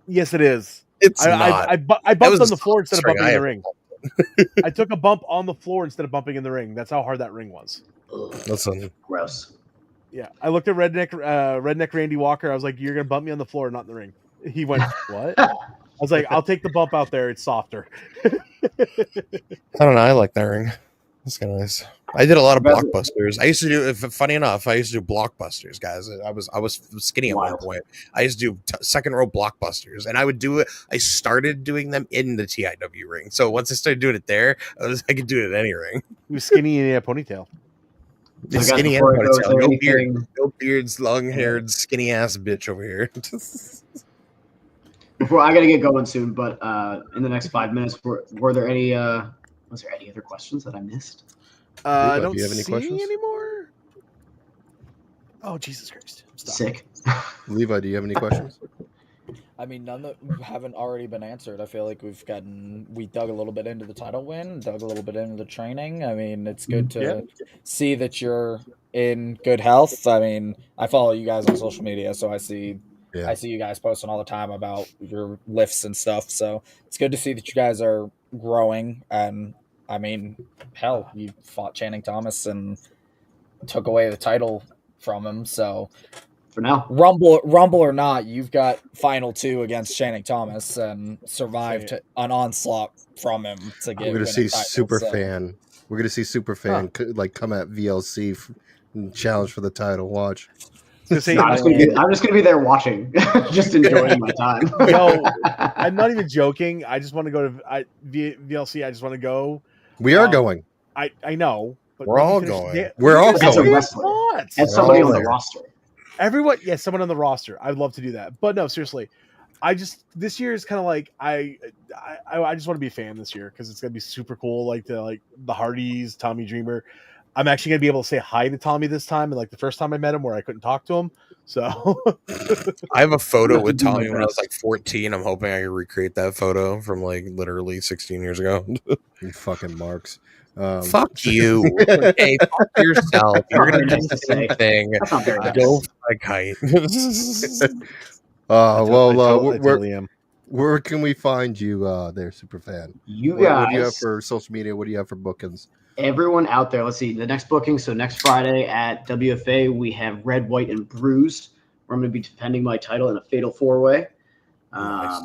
yes, it is. it's I not. bumped was on the floor instead of string bumping in I the ever ring. pulled. I took a bump on the floor instead of bumping in the ring. That's how hard that ring was. Ugh, Listen, gross. Yeah, I looked at redneck Randy Walker. I was like, "You're gonna bump me on the floor, not in the ring." He went, "What?" I was like, "I'll take the bump out there. It's softer." I don't know. I like that ring. That's kind of nice. I did a lot of blockbusters. I used to do. Funny enough, I used to do blockbusters, guys. I was skinny at one Wild. point. I used to do second row blockbusters, and I would do it. I started doing them in the TIW ring. So once I started doing it there, I could do it at any ring. He was skinny and he had a ponytail. So guys, Skinny and before I go, is ponytail. there No beard. anything No beards, long haired, skinny ass bitch over here. before I gotta get going soon? But in the next 5 minutes, were there any? Was there any other questions that I missed? I Levi, don't do you have any see questions? anymore. Oh Jesus Christ! Stop. Sick. Levi, do you have any questions? I mean, none that haven't already been answered. I feel like we dug a little bit into the title win, dug a little bit into the training. I mean, it's good to see that you're in good health. I mean, I follow you guys on social media, so I see you guys posting all the time about your lifts and stuff. So it's good to see that you guys are growing. And I mean, hell, you fought Channing Thomas and took away the title from him. So For now, Rumble or not, you've got final 2 against Channing Thomas and survived an onslaught from him to get. We're gonna see Superfan. We're gonna see Superfan come at VLC and challenge for the title. Watch. To say, no, I'm just gonna be there watching, just enjoying my time. Yo, I'm not even joking. I just want to go to VLC. I just want to go. We are going. I know. But We're all going. We're all As a going. wrestler, as somebody on the roster. Everyone, yes, someone on the roster. I'd love to do that, but no, seriously. This year is kind of like I just want to be a fan this year because it's gonna be super cool. Like the Hardys, Tommy Dreamer. I'm actually gonna be able to say hi to Tommy this time, and like the first time I met him, where I couldn't talk to him. So I have a photo with Tommy when I was like 14. I'm hoping I can recreate that photo from like literally 16 years ago. You fucking marks. Fuck you. Hey, fuck yourself. You're gonna do the same thing. That's not very nice. Go fly a kite. Where can we find you there, Superfan? You What guys, do you have for social media? What do you have for bookings? everyone out there, let's see the next booking. So next Friday at WFA, we have Red, White, and Bruised, where I'm going to be defending my title in a fatal 4-way. Nice.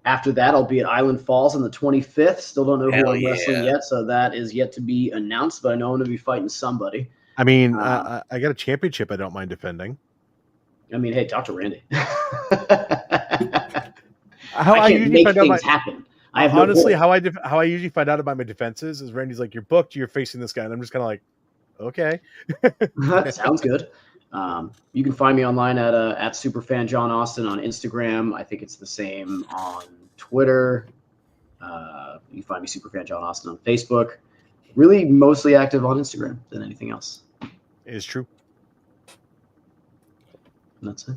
After that, I'll be at Island Falls on the 25th. Still don't know who Hell I'm wrestling yeah. yet, so that is yet to be announced. But I know I'm going to be fighting somebody. I mean, I got a championship I don't mind defending. I mean, hey, talk to Randy. How I can't usually make find out things happen. I have honestly, no how I usually find out about my defenses is Randy's like, "You're booked. You're facing this guy," and I'm just kind of like, "Okay." Sounds good. You can find me online at Superfan John Austin on Instagram. I think it's the same on Twitter. You can find me Superfan John Austin on Facebook. Really, mostly active on Instagram than anything else. It is true. And that's it.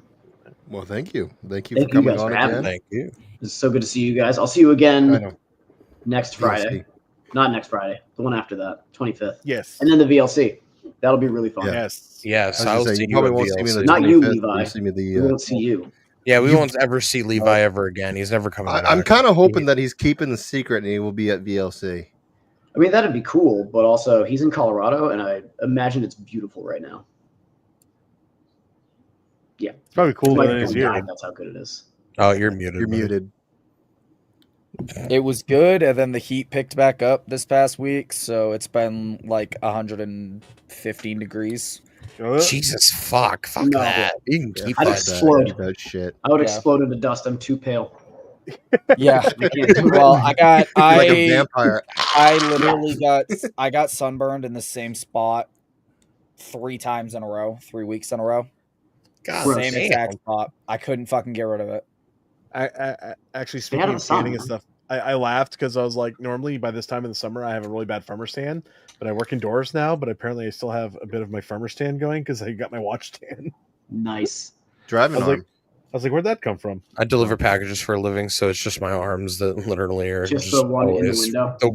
Well, thank you for you coming guys on for having again. me. Thank you. It's so good to see you guys. I'll see you I again know. next Friday. Not next Friday. The one after that, 25th. Yes. And then the VLC. That'll be really fun. Yeah. Yes. Yes, I I'll was gonna say, see you you probably at won't see me VLC. the Not you, 25th, Levi. you'll see me We won't see you. Yeah, we won't ever see Levi ever again. He's never coming back. I'm kind of hoping that he's keeping the secret and he will be at VLC. I mean, that'd be cool, but also he's in Colorado, and I imagine it's beautiful right now. Yeah. It's probably cooler than it is Microphone here. died, that's how good it is. Oh, you're muted. You're man. muted. It was good, and then the heat picked back up this past week, so it's been like 115 degrees. Jesus, fuck No. that. You can keep I'd that. explode. That shit. I would Yeah. explode into dust. I'm too pale. Yeah. I can't do Well, it. Like a vampire. I literally got sunburned in the same spot 3 times in a row, 3 weeks in a row. God, Same damn. exact spot. I couldn't fucking get rid of it. I actually, Stay out speaking of of the sun, tanning and man. stuff, I laughed because I was like, normally by this time in the summer I have a really bad farmer's tan, but I work indoors now. But apparently I still have a bit of my farmer's tan going because I got my watch tan. Nice. Driving I was arm. I was like, where'd that come from? I deliver packages for a living, so it's just my arms that literally are Just the one in the always- window. the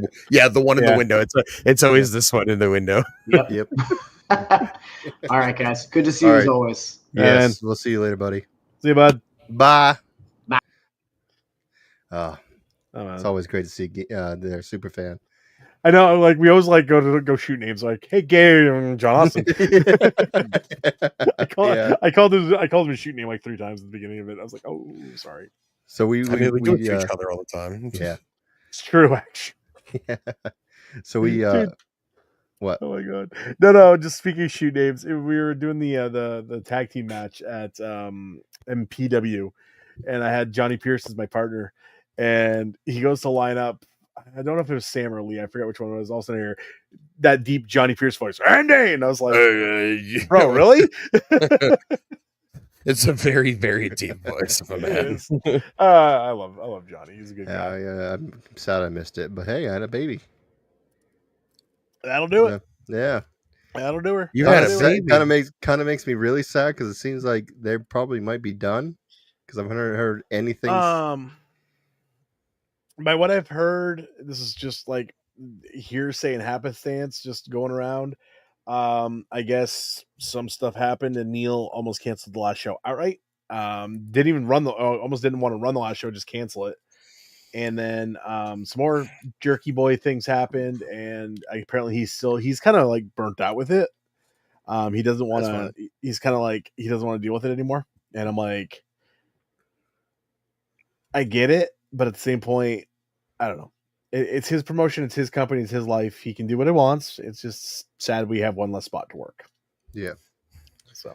one in Yeah. the window. It's always this one in the window. Yep. Yep. All right, guys. Good to see you All as right. always. Yes. We'll see you later, buddy. See you, bud. Bye. Bye. Oh, It's man. always great to see their super fan. I know, like we always like go shoot names like, hey, Gary, John Austin. I called him a shoot name like 3 times at the beginning of it. I was like, oh, sorry. So we I mean, we do it to each other all the time. yeah. It's true, actually. So we Dude. what? Oh my god. No, just speaking of shoot names, we were doing the tag team match at MPW, and I had Johnny Pierce as my partner, and he goes to line up. I don't know if it was Sam or Lee. I forget which one it was. All of a sudden, I hear that deep Johnny Pierce voice, Andy, and I was like, "Bro, really?" It's a very, very deep voice of a man. I love Johnny. He's a good guy. Yeah, I'm sad I missed it, but hey, I had a baby. That'll do it. Yeah. That'll do her. You had a Honestly, baby. kind of makes me really sad because it seems like they probably might be done because I've heard anything. By what I've heard, this is just like hearsay and happenstance just going around. I guess some stuff happened and Neil almost canceled the last show outright. Almost didn't want to run the last show, just cancel it. And then some more jerky boy things happened, and apparently he's kind of like burnt out with it. He doesn't want to. He's kind of like he doesn't want to deal with it anymore. And I'm like, I get it, but at the same point, I don't know. It's his promotion, it's his company, it's his life. He can do what he wants. It's just sad we have one less spot to work. Yeah. So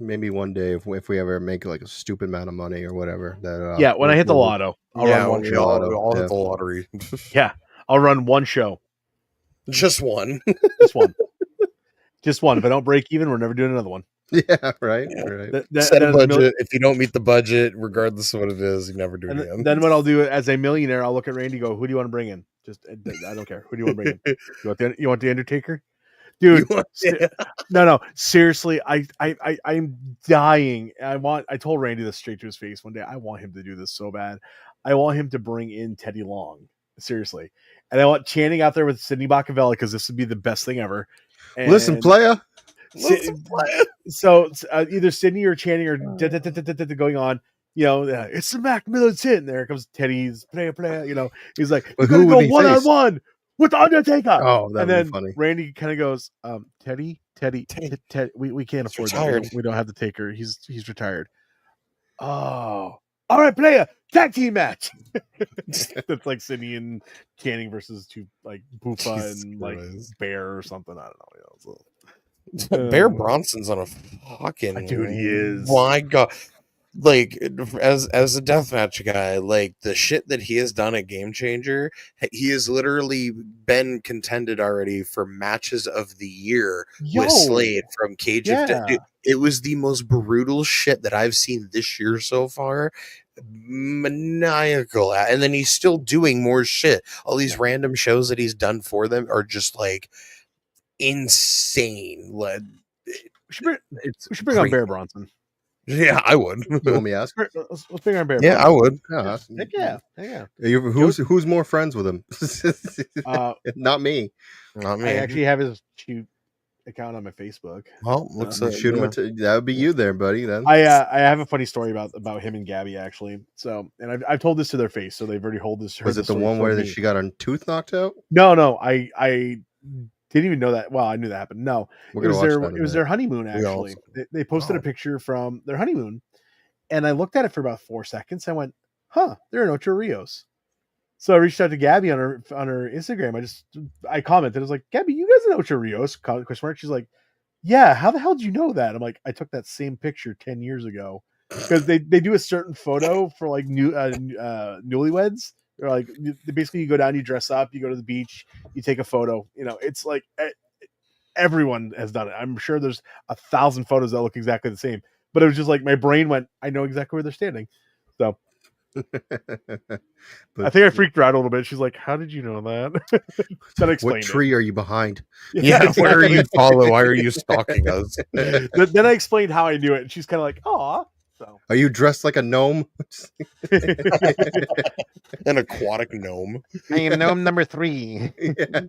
maybe one day if we ever make like a stupid amount of money or whatever. That yeah, when I hit the lotto, I'll run one we show. all hit the lottery. Yeah, I'll run one show. Just one. Just one. Just one. If I don't break even, we're never doing another one. Yeah, right. Right. Set a budget. If you don't meet the budget, regardless of what it is, you never do it again. Then what I'll do as a millionaire, I'll look at Randy and go, who do you want to bring in? Just I don't care. Who do you want to bring in? You want the Undertaker? Dude, no, seriously, I'm dying. I told Randy this straight to his face one day. I want him to do this so bad. I want him to bring in Teddy Long. Seriously. And I want Channing out there with Sidney Bacavella because this would be the best thing ever. And Listen, playa. So either Sydney or Channing are going on. You know, it's the Mac Militant. There comes Teddy's play. You know, he's like, we're gonna go 1-on-1 with the Undertaker. Oh, and then funny. Randy kind of goes, Teddy, we can't afford that. We don't have the Taker. He's retired. Oh, All right, player, tag team match. That's like Sydney and Canning versus two like Boofa Jesus and like Christ. Bear or something. I don't know. Bear Bronson's on a fucking Dude, he is. My God, like as a deathmatch guy, like the shit that he has done at Game Changer, he has literally been contended already for matches of the year with Slade from Cage of Death. Dude, it was the most brutal shit that I've seen this year so far. Maniacal, and then he's still doing more shit. All these random shows that he's done for them are just like insane. Like, we should bring on Bear Bronson. Yeah, I would. You want me to ask? Let's bring on Bear. Yeah, Bronson. I would. Yeah, yeah. Who's more friends with him? Not me. Not me. I actually have his shoot account on my Facebook. Well, looks like shoot him. That would be you there, buddy. Then I have a funny story about him and Gabby actually. So, and I've told this to their face, so they've already heard this. Was it the one where she got her tooth knocked out? No, I didn't even know that. Well, I knew that happened. No, it was their honeymoon. Actually, they posted a picture from their honeymoon, and I looked at it for about 4 seconds. I went, "Huh, they're in Ocho Rios." So I reached out to Gabby on her Instagram. I commented. I was like, "Gabby, you guys in Ocho Rios?" Question mark. She's like, "Yeah." How the hell did you know that? I'm like, "I took that same picture 10 years ago because they do a certain photo for like newlyweds." Or like basically, you go down, you dress up, you go to the beach, you take a photo. You know, it's like everyone has done it. I'm sure there's 1,000 photos that look exactly the same. But it was just like my brain went, I know exactly where they're standing. So I think I freaked her out a little bit. She's like, "How did you know that?" Then I explained what tree are you behind? Yeah, where are you following? Why are you stalking us? Then I explained how I knew it, and she's kind of like, "Aw." So. Are you dressed like a gnome? An aquatic gnome. I am gnome number 3. Yeah.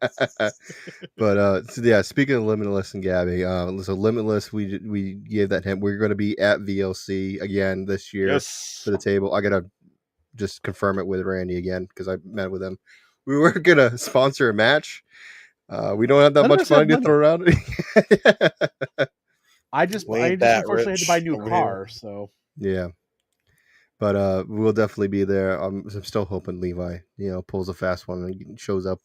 But so yeah, speaking of Limitless and Gabby, so Limitless, we gave that hint. We're going to be at VLC again this year for the table. I gotta just confirm it with Randy again because I met with him. We were gonna sponsor a match. We don't have that much money to throw around. I just unfortunately had to buy a new car, so yeah. But we'll definitely be there. I'm still hoping Levi, pulls a fast one and shows up.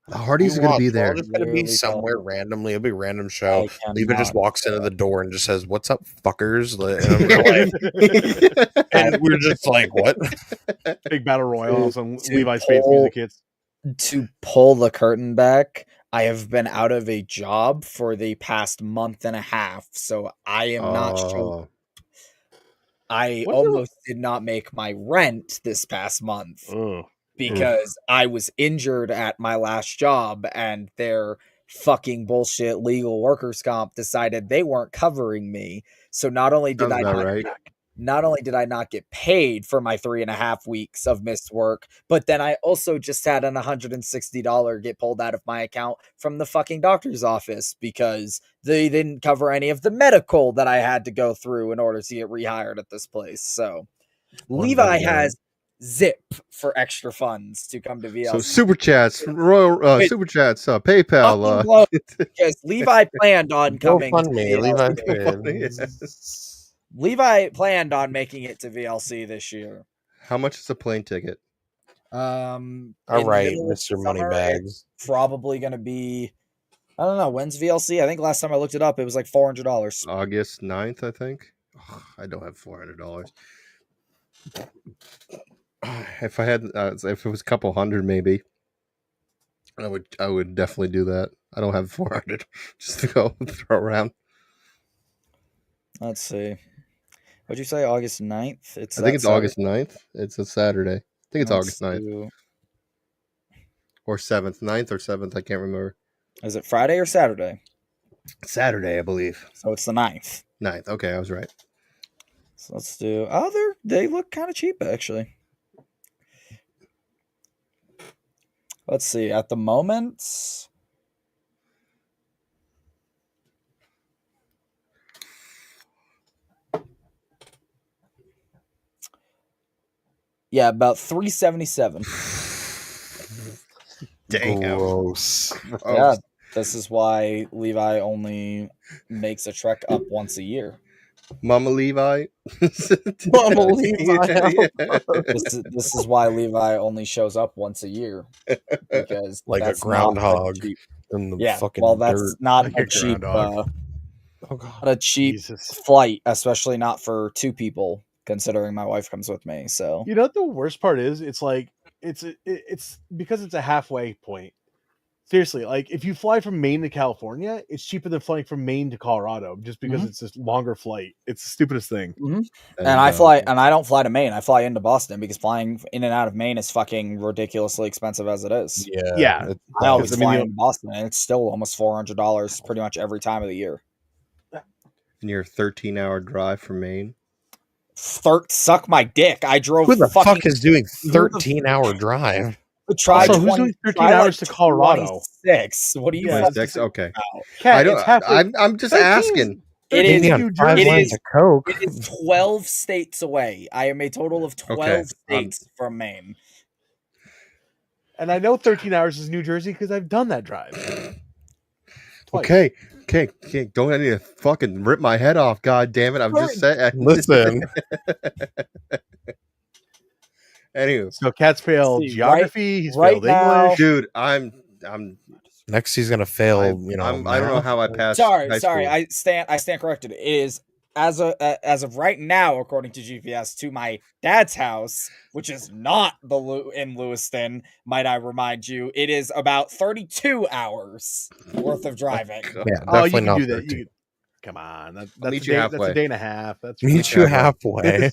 The Hardys are going to be there. It's going to be somewhere randomly, a big random show. Levi just walks into the door and just says, "What's up, fuckers?" And we're just like, "What?" Big battle royal on Levi's face music hits. To pull the curtain back, I have been out of a job for the past month and a half, so I am not sure. I almost did not make my rent this past month because I was injured at my last job and their fucking bullshit legal workers' comp decided they weren't covering me. So not only did I not get paid for my 3.5 weeks of missed work, but then I also just had an $160 get pulled out of my account from the fucking doctor's office because they didn't cover any of the medical that I had to go through in order to get rehired at this place. So Levi has zip for extra funds to come to VLC. So super chats, super chats, PayPal. Because Levi planned on coming. Levi planned on making it to VLC this year. How much is a plane ticket? All right, Mr. Moneybags. Probably going to be, I don't know, when's VLC? I think last time I looked it up, it was like $400. August 9th, I think. I don't have $400. If I had, if it was a couple hundred, maybe I would definitely do that. I don't have 400 just to go throw around. Let's see. What'd you say? August 9th? I think it's August 9th. It's a Saturday. I think it's August 9th. Or 7th. 9th or 7th. I can't remember. Is it Friday or Saturday? Saturday, I believe. So it's the 9th. 9th. Okay, I was right. So let's do... Oh, they look kind of cheap, actually. Let's see. At the moment... Yeah, about $377. Dang, gross. Yeah, this is why Levi only makes a trek up once a year. Mama Levi. Mama Levi. This is why Levi only shows up once a year, because Like a that's groundhog not a cheap, in the yeah, fucking well, that's dirt. not Like a a cheap, groundhog. Oh god. not a cheap Jesus. flight, especially not for two people. Considering my wife comes with me, so You know what the worst part is? It's like it's because it's a halfway point. Seriously, like if you fly from Maine to California, it's cheaper than flying from Maine to Colorado just because it's this longer flight. It's the stupidest thing. and I don't fly to Maine. I fly into Boston because flying in and out of Maine is fucking ridiculously expensive as it is. Yeah. I always I mean, fly into Boston, and it's still almost $400 pretty much every time of the year. And your 13-hour drive from Maine. Suck my dick. I drove. Who the fucking, fuck is doing 13-hour drive? Try Also, who's doing 13 hours to Colorado? 26. What do you? 26? Okay. Cat, I it's don't. halfway. I'm just 13 asking. It is. New Five Jersey. lines of coke. It is 12 states away. I am a total of 12 Okay, states from Maine. And I know 13 hours is New Jersey because I've done that drive. Twice. Okay. Don't I need to fucking rip my head off? God damn it! I'm just saying. Listen. Anyway, So Cat's failed See, geography. He's right failed now- English. dude, I'm. Next he's gonna fail, I you know. don't know how I passed. Sorry. high school. I stand corrected. It is as of right now, according to GPS, to my dad's house, which is not in Lewiston. Might I remind you? It is about 32 hours worth of driving. Yeah, Oh, you definitely can not do that. 13. Come on. That's meet a you day, halfway. That's a day and a half. That's Meet you halfway.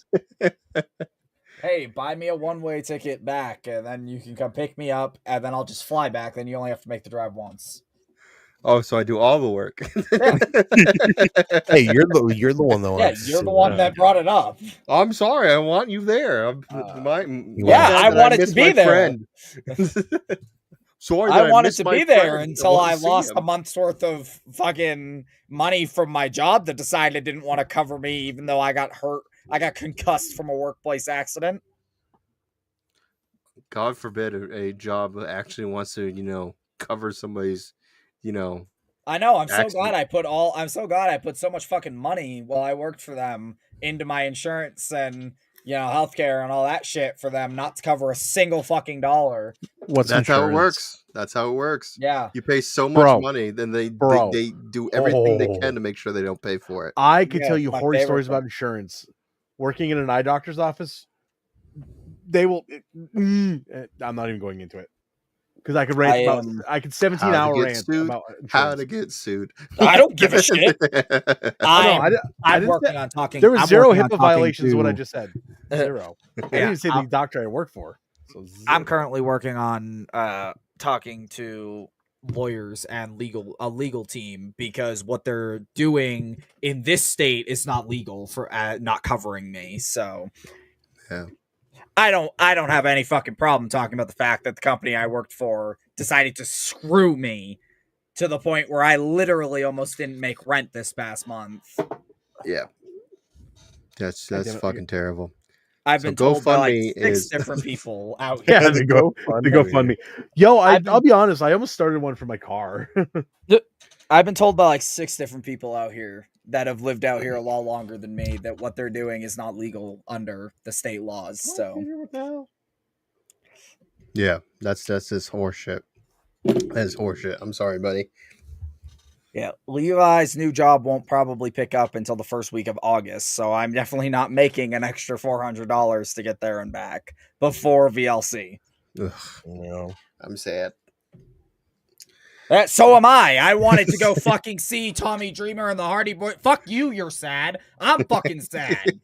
Hey, buy me a one-way ticket back, and then you can come pick me up, and then I'll just fly back. Then you only have to make the drive once. Oh, so I do all the work. Hey, you're the one that Yeah, wants you're to, the one that brought it up. I'm sorry. I want you there. I that wanted missed to be my there. friend. Sorry, I that wanted missed to my be there friend. until want I to see lost him. a month's worth of fucking money from my job that decided it didn't want to cover me, even though I got hurt. I got concussed from a workplace accident. God forbid a job that actually wants to, cover somebody's, I know. I'm so accident. glad I put so much fucking money while I worked for them into my insurance and healthcare and all that shit for them not to cover a single fucking dollar. That's how it works. That's how it works. Yeah. You pay so much Bro. money, then they Bro. do everything they Oh. can to make sure they don't pay for it. I could Yeah, tell you my horror favorite stories thing. about insurance. Working in an eye doctor's office, they will. I'm not even going into it because I could rant about. I could 17-hour get rant sued, about How insurance. to get sued. I don't give a shit. I I'm didn't working say- on talking. There was I'm zero working on HIPAA talking violations. Is what I to- just said. Zero. I didn't Yeah, even say the doctor I work for. So I'm currently working on talking to lawyers and a legal team because what they're doing in this state is not legal for not covering me. So Yeah. I don't have any fucking problem talking about the fact that the company I worked for decided to screw me to the point where I literally almost didn't make rent this past month. Yeah. That's fucking terrible. I've So been told by like GoFundMe 6 is- different people out Yeah, here. the GoFundMe. Yo, I've been- I'll be honest. I almost started one for my car. I've been told by like 6 different people out here that have lived out here a lot longer than me that what they're doing is not legal under the state laws. So Yeah, that's just horseshit. That is horseshit. I'm sorry, buddy. yeah, Levi's new job won't probably pick up until the first week of August. So I'm definitely not making an extra $400 to get there and back before VLC. Ugh, I'm sad. So am I. I wanted to go fucking see Tommy Dreamer and the Hardy Boy. Fuck you, you're sad. I'm fucking sad.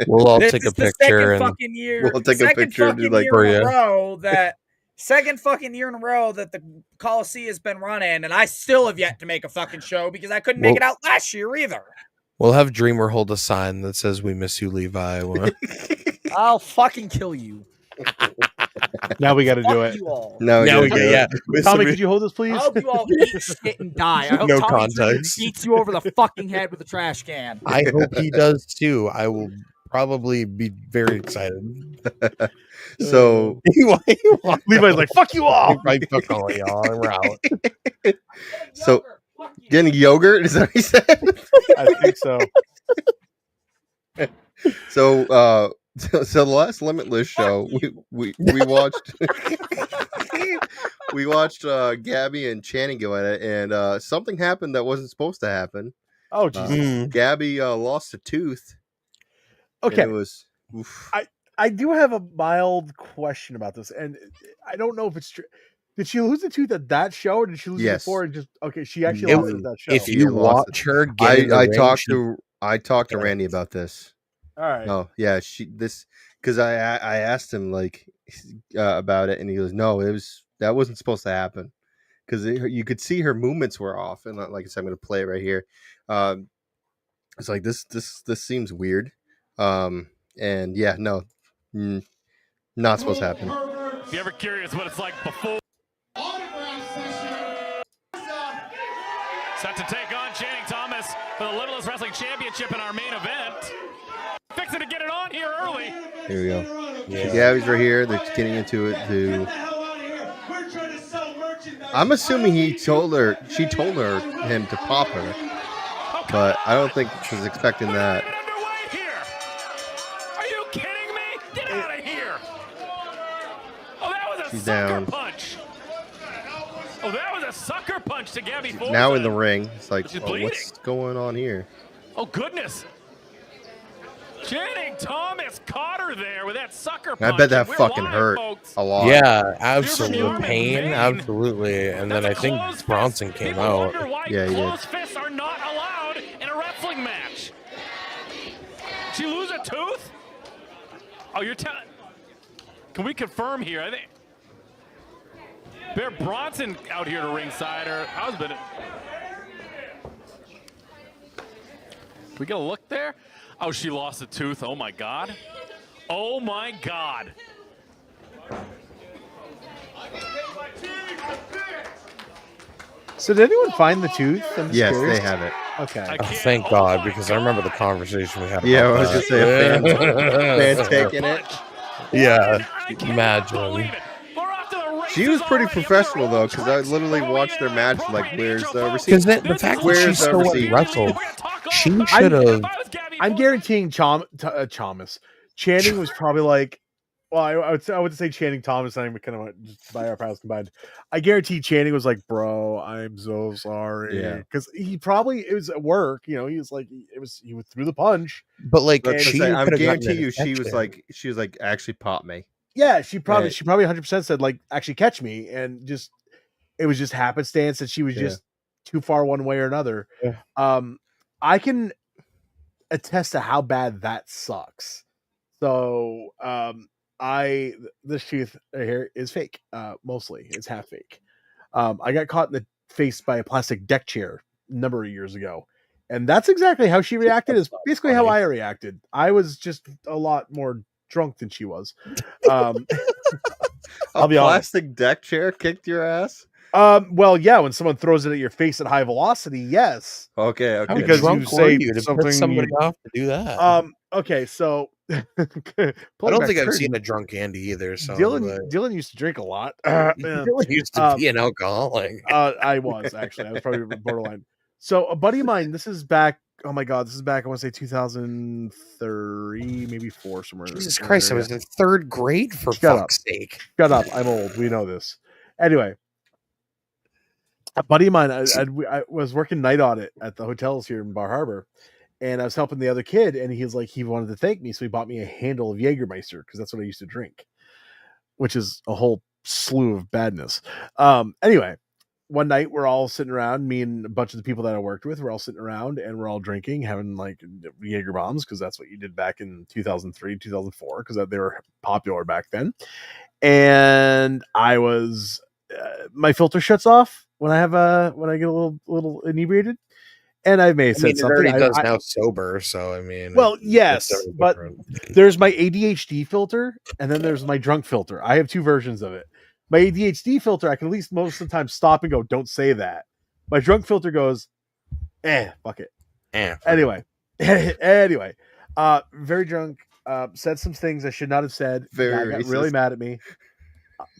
We'll all This take a is the picture second and fucking year. We'll take a second picture and do, fucking like, year for in a you. row second fucking year in a row that the Coliseum has been running, and I still have yet to make a fucking show because I couldn't make it out last year either. we'll have Dreamer hold a sign that says "We miss you, Levi." I'll fucking kill you. Now we got to do Fuck it. you all. No, Now we do get it. Tommy, could you hold this, I please? hope you all eat shit and die. I hope No Tommy Dreamer context. beats you over the fucking head with a trash can. I hope he does too. I will probably be very excited. So Levi's like, "Fuck you all." Right, fuck all y'all. We're out. So getting yogurt, is that what he said? I think so. So the last Limitless show we watched we watched Gabby and Channing go at it, and something happened that wasn't supposed to happen. Oh, Jesus. Gabby lost a tooth. Okay. And it was oof. I do have a mild question about this, and I don't know if it's true. Did she lose a tooth at that show, or did she lose it before? And just okay, she actually lost it at that show. If you watch her get in the ring, I talked to Randy about this. All right. Oh yeah, because I asked him like about it, and he goes, "No, that wasn't supposed to happen," because you could see her movements were off, and like I said, I'm going to play it right here. It's like this seems weird, and yeah, no, not supposed to happen. If you're ever curious what it's like before. Set to take on Channing Thomas for the Limitless Wrestling Championship in our main event. Fixing to get it on here early. Here we go. Yeah. So Gabby's right here. They're getting into it. I'm assuming she told him to pop her, but I don't think she was expecting that. Are you kidding me? Get out of here! Oh, that was a She's sucker down. punch. Oh, that was a sucker punch to Gabby Forza. Now in the ring, it's like, She's oh, bleeding. what's going on here? Oh, goodness. Channing Thomas caught her there with that sucker punch. I bet that We're fucking live, hurt folks. a lot. Yeah, absolute Hermon, pain, Maine. absolutely. And then I think Bronson came People out. wonder why Yeah, he did. closed fists are not allowed in a wrestling match. Did she lose a tooth? Oh, you're telling... Can we confirm here? I think... Bear Bronson out here to ringside, her husband. We get a look there? Oh, she lost a tooth. Oh, my God. Oh, my God. So did anyone find the tooth? I'm just Yes, curious. they have it. Okay. Oh, thank God, because I remember the conversation we had. Yeah, I about was that. just saying, fans taking it. Yeah, I cannot imagine. believe it. We're off to the races She was pretty already. professional though, We're because I literally watched their match. Like, where's the Because receipt? the fact that Where's she the still went receipt? wrestled, she If should have. I was Gabby I'm Forza- guaranteeing Thomas. Channing was probably like, well, I would say Channing Thomas and I kind of just by our powers combined. I guarantee Channing was like, bro, I'm so sorry. Yeah. Because it was at work, he was like, he threw the punch. But like, But she I could have guarantee you, she was like, actually pop me. Yeah, she probably Right. 100% said like, actually catch me, and just it was just happenstance that she was just too far one way or another. Yeah. I can attest to how bad that sucks. So this tooth right here is fake. Mostly it's half fake. I got caught in the face by a plastic deck chair a number of years ago, and that's exactly how she reacted. Is basically how I reacted. I was just a lot more drunk than she was. A I'll be honest. plastic deck chair kicked your ass. Well, yeah, when someone throws it at your face at high velocity, yes. Okay, How Because drunk you were say you to something piss somebody you- off to do that? Okay, so I don't think I've seen a drunk Andy either. So Dylan used to drink a lot. Dylan used to be an alcoholic. I was actually. I was probably borderline. So a buddy of mine. This is back. Oh my god, this is back. I want to say 2003, maybe 4 somewhere. Jesus Christ! I was in 3rd grade for Shut fuck's sake. Shut up! I'm old. We know this. Anyway, a buddy of mine. I was working night audit at the hotels here in Bar Harbor, and I was helping the other kid, and he wanted to thank me, so he bought me a handle of Jägermeister because that's what I used to drink, which is a whole slew of badness. Anyway, one night we're all sitting around, me and a bunch of the people that I worked with, we're all sitting around and we're all drinking, having like Jaeger bombs, because that's what you did back in 2003, 2004, because they were popular back then. And I was, my filter shuts off when I get a little inebriated. And I may have said It something. already does now sober, so I mean. Well, yes, it's but different. there's my ADHD filter, and then there's my drunk filter. I have 2 versions of it. My ADHD filter, I can at least most of the time stop and go, "Don't say that." My drunk filter goes, fuck it. Anyway, very drunk. Said some things I should not have said. Very Guy got really racist. mad at me.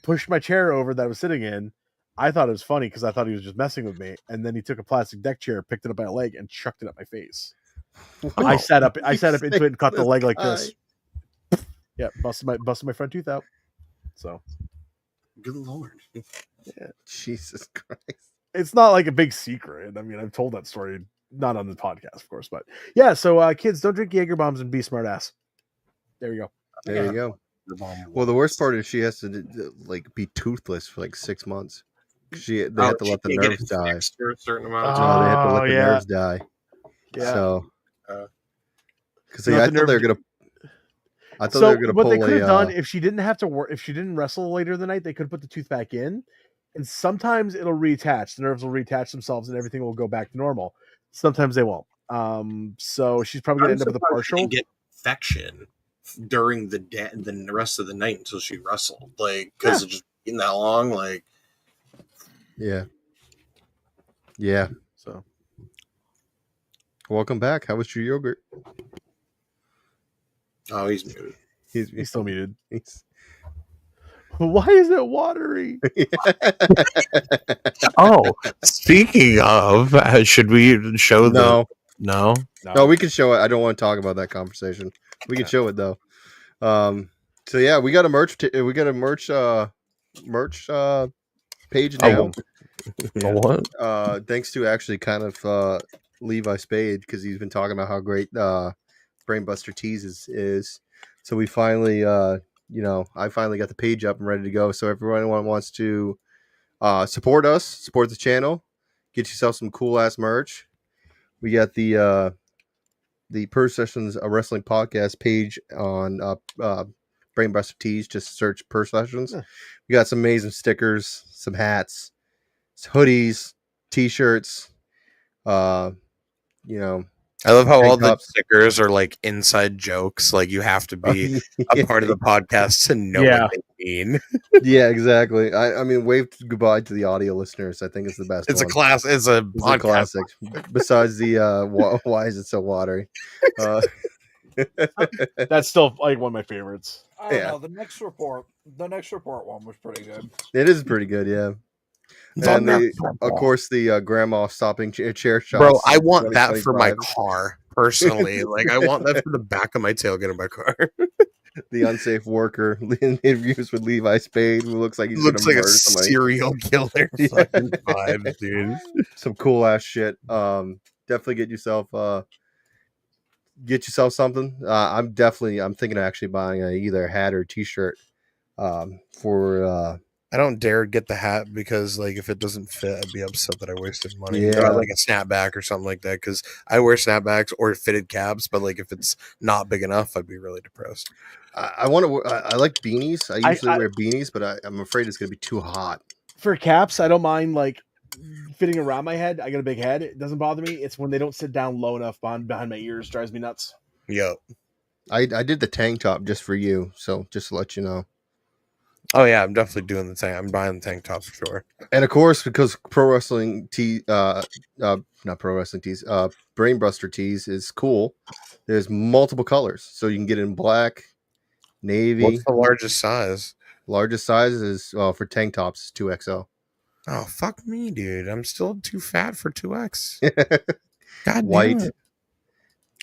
Pushed my chair over that I was sitting in. I thought it was funny because I thought he was just messing with me. And then he took a plastic deck chair, picked it up by a leg, and chucked it at my face. I sat up into You it and caught the leg like guy. this. Yeah, busted my front tooth out. So Good lord. Jesus Christ. it's not like a big secret. I mean, I've told that story not on the podcast, of course, but yeah. So kids, don't drink Jaeger bombs and be smart ass. There you go. There you go. Well, the worst part is she has to like be toothless for like 6 months. They have to let the nerves die. For a certain amount of No, time. they have to let the yeah. nerves die. Yeah. So, Uh, because Not I the thought they were nerve- gonna. I thought they So were gonna what pull they could have done a. if she didn't have to work, if she didn't wrestle later in the night, they could put the tooth back in, and sometimes it'll reattach. The nerves will reattach themselves, and everything will go back to normal. Sometimes they won't. So she's probably gonna I'm end up with a surprised she partial. didn't get infection during the rest of the night until she wrestled, like because of just being that long, like. Yeah. Yeah. So Welcome back. How was your yogurt? Oh, he's muted. he's still muted. he's- Why is it watery? Oh, speaking of, should we show no, No. no, we can show it. I don't want to talk about that conversation. We can show it though. So yeah, we got a merch. We got a merch page now. What? Thanks to actually kind of Levi Spade, because he's been talking about how great Brainbuster Tees is. So we finally, I finally got the page up and ready to go. So everyone wants to support us, support the channel, get yourself some cool ass merch. We got the Purr Sessions a Wrestling Podcast page on Brainbuster Tees. Just search Purr Sessions. Yeah. We got some amazing stickers, some hats, some hoodies, t-shirts. I love how tank all the tops. stickers are like inside jokes. Like you have to be a part of the podcast to know Yeah. what they mean. Yeah, exactly. I mean, wave goodbye to the audio listeners. I think it's the best. It's a one. class. It's a It's a podcast. classic. Besides the why is it so watery? That's still like one of my favorites. I don't Yeah. know. The next report one was pretty good. It is pretty good, yeah. And of course, the grandma stopping chair shots. Bro, I want that for my 2025. car personally. Like I want that for the back of my tailgate of my car. The unsafe worker interviews with Levi Spade, who looks like he's Looks gonna like a murder somebody. serial killer. Fucking vibes, dude. Some cool ass shit. Definitely get yourself something. I'm thinking of actually buying either a hat or a t-shirt for I don't dare get the hat because, like, if it doesn't fit, I'd be upset that I wasted money. Yeah. Or, like a snapback or something like that, because I wear snapbacks or fitted caps, but like if it's not big enough, I'd be really depressed. I want to. I like beanies. I usually I- wear beanies, but I'm afraid it's gonna be too hot. For caps, I don't mind like fitting around my head. I got a big head. It doesn't bother me. It's when they don't sit down low enough behind my ears, drives me nuts. Yep. I did the tank top just for you, so just to let you know. Oh yeah, I'm definitely doing the tank. I'm buying the tank tops for sure. And of course, because pro wrestling not pro wrestling tees, Brainbuster tees is cool. There's multiple colors, so you can get it in black, navy. What's the largest size? Largest size is for tank tops is 2XL. Oh fuck me, dude! I'm still too fat for 2X. God White. damn it.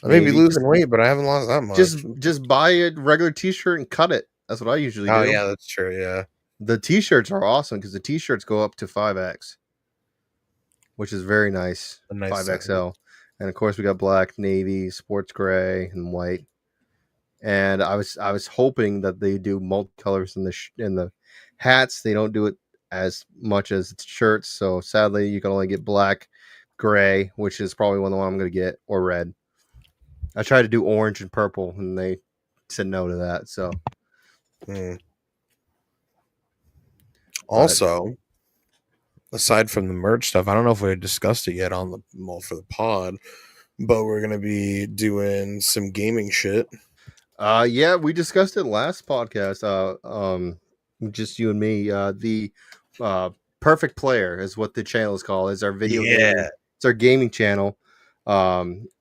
I may be navy. losing weight, but I haven't lost that much. Just buy a regular t-shirt and cut it. That's what I usually do. Oh yeah, that's true. Yeah. The t-shirts are awesome because the t-shirts go up to 5X, which is very nice. A nice 5XL. And of course we got black, navy, sports gray, and white. And I was hoping that they do multicolors in the hats. They don't do it as much as it's shirts. So sadly, you can only get black, gray, which is probably one of the one I'm going to get, or red. I tried to do orange and purple, and they said no to that. So. Also, aside from the merch stuff, I don't know if we discussed it yet for the pod, but we're gonna be doing some gaming shit. Yeah, we discussed it last podcast. Just you and me. The Perfect Player is what the channel is called. It's our video game. It's our gaming channel.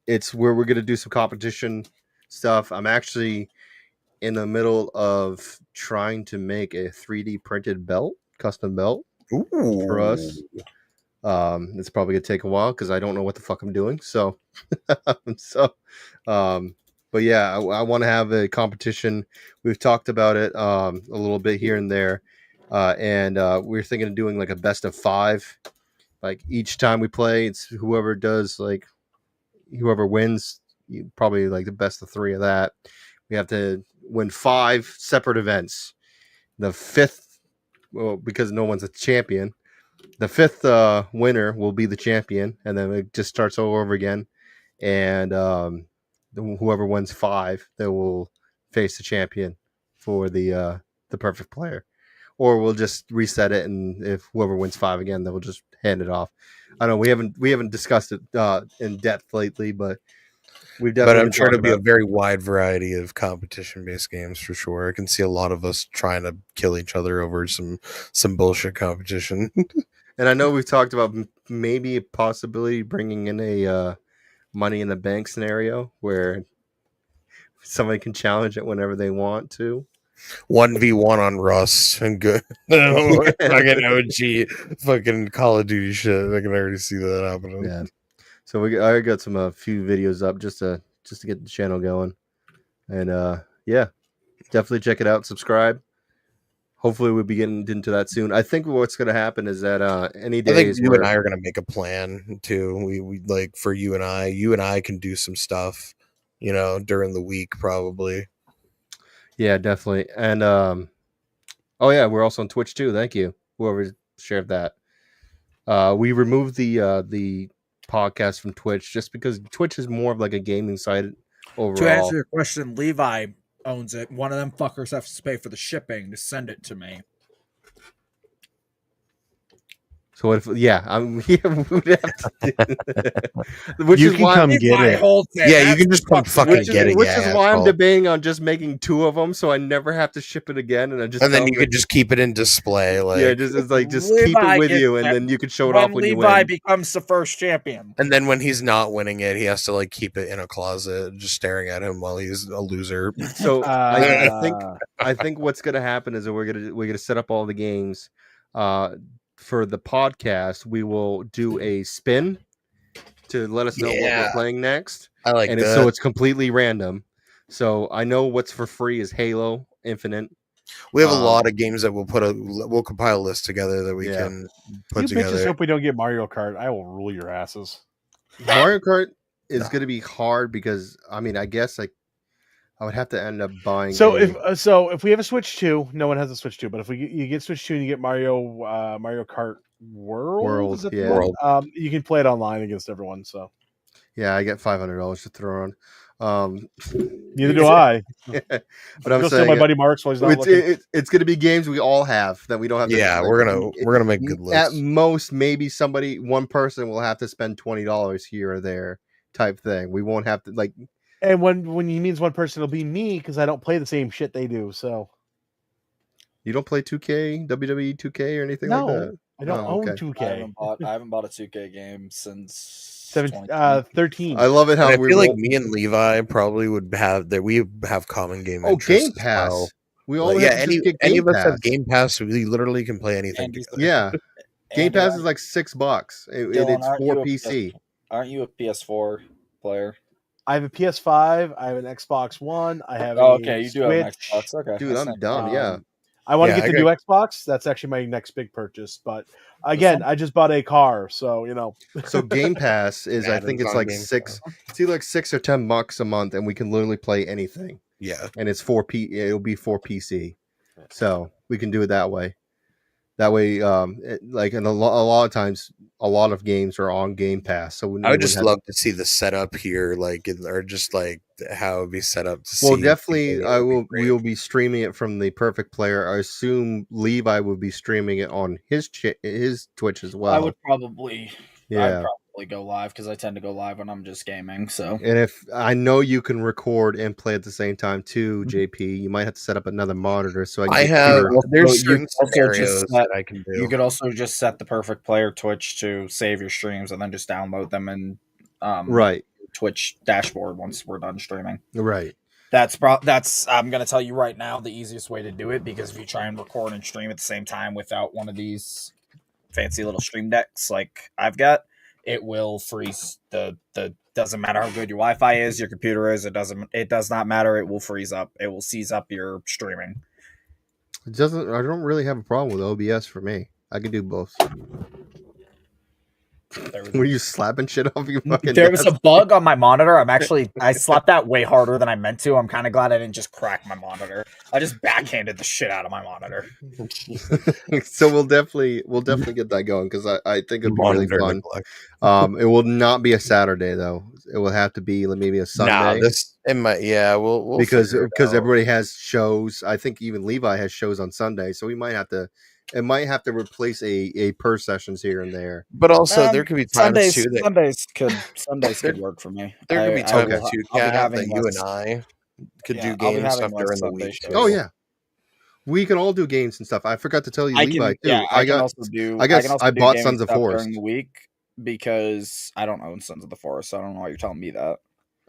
It's where we're gonna do some competition stuff. I'm actually in the middle of trying to make a 3D printed belt, custom belt for us. It's probably gonna take a while because I don't know what the fuck I'm doing. So, but yeah, I want to have a competition. We've talked about it a little bit here and there, and we're thinking of doing like a best of 5. Like each time we play, it's whoever wins. Probably like the best of 3 of that. We have to win 5 separate events. The 5th, well, because no one's a champion. The 5th winner will be the champion, and then it just starts all over again. And whoever wins 5, they will face the champion for the perfect player, or we'll just reset it. And if whoever wins 5 again, then we'll just hand it off. I don't know. We haven't discussed it in depth lately, but we've definitely. But I'm sure it'll be a very wide variety of competition-based games for sure. I can see a lot of us trying to kill each other over some bullshit competition. And I know we've talked about maybe a possibility bringing in a money in the bank scenario where somebody can challenge it whenever they want to. 1v1 on Rust and good. Fucking OG fucking Call of Duty shit. I can already see that happening. Yeah. So I got some few videos up just to get the channel going. And yeah, definitely check it out, subscribe. Hopefully we'll be getting into that soon. I think what's going to happen is that any days I think you and I are going to make a plan too. We like for you and I can do some stuff, during the week probably. Yeah, definitely. And oh yeah, we're also on Twitch too. Thank you, whoever shared that. We removed the podcast from Twitch just because Twitch is more of like a gaming site overall. To answer your question, Levi owns it. One of them fuckers has to pay for the shipping to send it to me. So what if? Yeah, we would have to. Which you is can why come get it. Yeah, you can just come fucking get it. Which is why I'm debating on just making 2 of them, so I never have to ship it again, and then you could just keep it in display. Like yeah, just keep it with you, and then you can show it off when you win. Levi becomes the first champion, and then when he's not winning it, he has to like keep it in a closet, just staring at him while he's a loser. So I think what's gonna happen is that we're gonna set up all the games. For the podcast, we will do a spin to let us know what we're playing next. I like that. So it's completely random. So I know what's for free is Halo Infinite. We have a lot of games that we'll compile a list together that we can put together. You bitches hope we don't get Mario Kart. I will rule your asses. Mario Kart is going to be hard because I guess I would have to end up buying. So if we have a Switch 2, no one has a Switch 2. But if you get Switch 2 and you get Mario Kart World, you can play it online against everyone. So yeah, I get $500 to throw on. Neither do I. But I'm saying my buddy Mark's while he's not looking. It's going to be games we all have that we don't have. Yeah, we're gonna make good lists. At most, maybe one person will have to spend $20 here or there, type thing. We won't have to like. And when he means one person, it'll be me because I don't play the same shit they do. So you don't play 2K, WWE 2K, or anything like that? I don't own 2K. I haven't bought a 2K game since 13. I love it how I feel like me and Levi probably would have that. We have common game. Oh, Game Pass. Well. We all any of us have Game Pass. So we literally can play anything. Yeah, Game Pass is like $6. It's for PC. Aren't you a PS4 player? I have a PS5. I have an Xbox One. I have. You do have an Switch. Xbox. Okay, dude, I'm done. Yeah, I want to get the new Xbox. That's actually my next big purchase. But again, I just bought a car, so So Game Pass is, I think it's like $6. It's either like $6 or $10 a month, and we can literally play anything. Yeah, and it's it'll be for PC, so we can do it that way. That way, and a lot of times, a lot of games are on Game Pass. So I would just love to see the setup here, or just like how it would be set up. Well, definitely, we will be streaming it from the Perfect Player. I assume Levi will be streaming it on his Twitch as well. I would probably, go live because I tend to go live when I'm just gaming. So, and if I know you can record and play at the same time too, JP, you might have to set up another monitor. So there's certain scenarios that I can do. You could also just set the Perfect Player Twitch to save your streams and then just download them and Twitch dashboard once we're done streaming. Right. That's I'm gonna tell you right now the easiest way to do it, because if you try and record and stream at the same time without one of these fancy little stream decks like I've got, it will freeze the doesn't matter how good your Wi-Fi is, your computer is, it does not matter. It will freeze up. It will seize up your streaming. It doesn't. I don't really have a problem with OBS for me. I can do both. Were you slapping shit off your fucking There was desk? a bug on my monitor. I slapped that way harder than I meant to. I'm kind of glad I didn't just crack my monitor. I just backhanded the shit out of my monitor. So we'll definitely get that going because I think it'd be really Monitor fun. neglect. It will not be a Saturday though. It will have to be maybe a Sunday. We'll because figure it out. everybody has shows. I think even Levi has shows on Sunday, so we might have to. It might have to replace a per sessions here and there. But also, there could be times too that Sundays could work for me. there could be times Okay. too, I'll be Cat, having that you less- and I could Yeah, do I'll be game having stuff less during the Sunday week. shows. Too. Oh yeah, we can all do games and stuff. I forgot to tell you, I Levi can, too. yeah, I can got. also do. I guess can also I do bought gaming Sons of stuff Forest. during the week because I don't own Sons of the Forest. So I don't know why you're telling me that.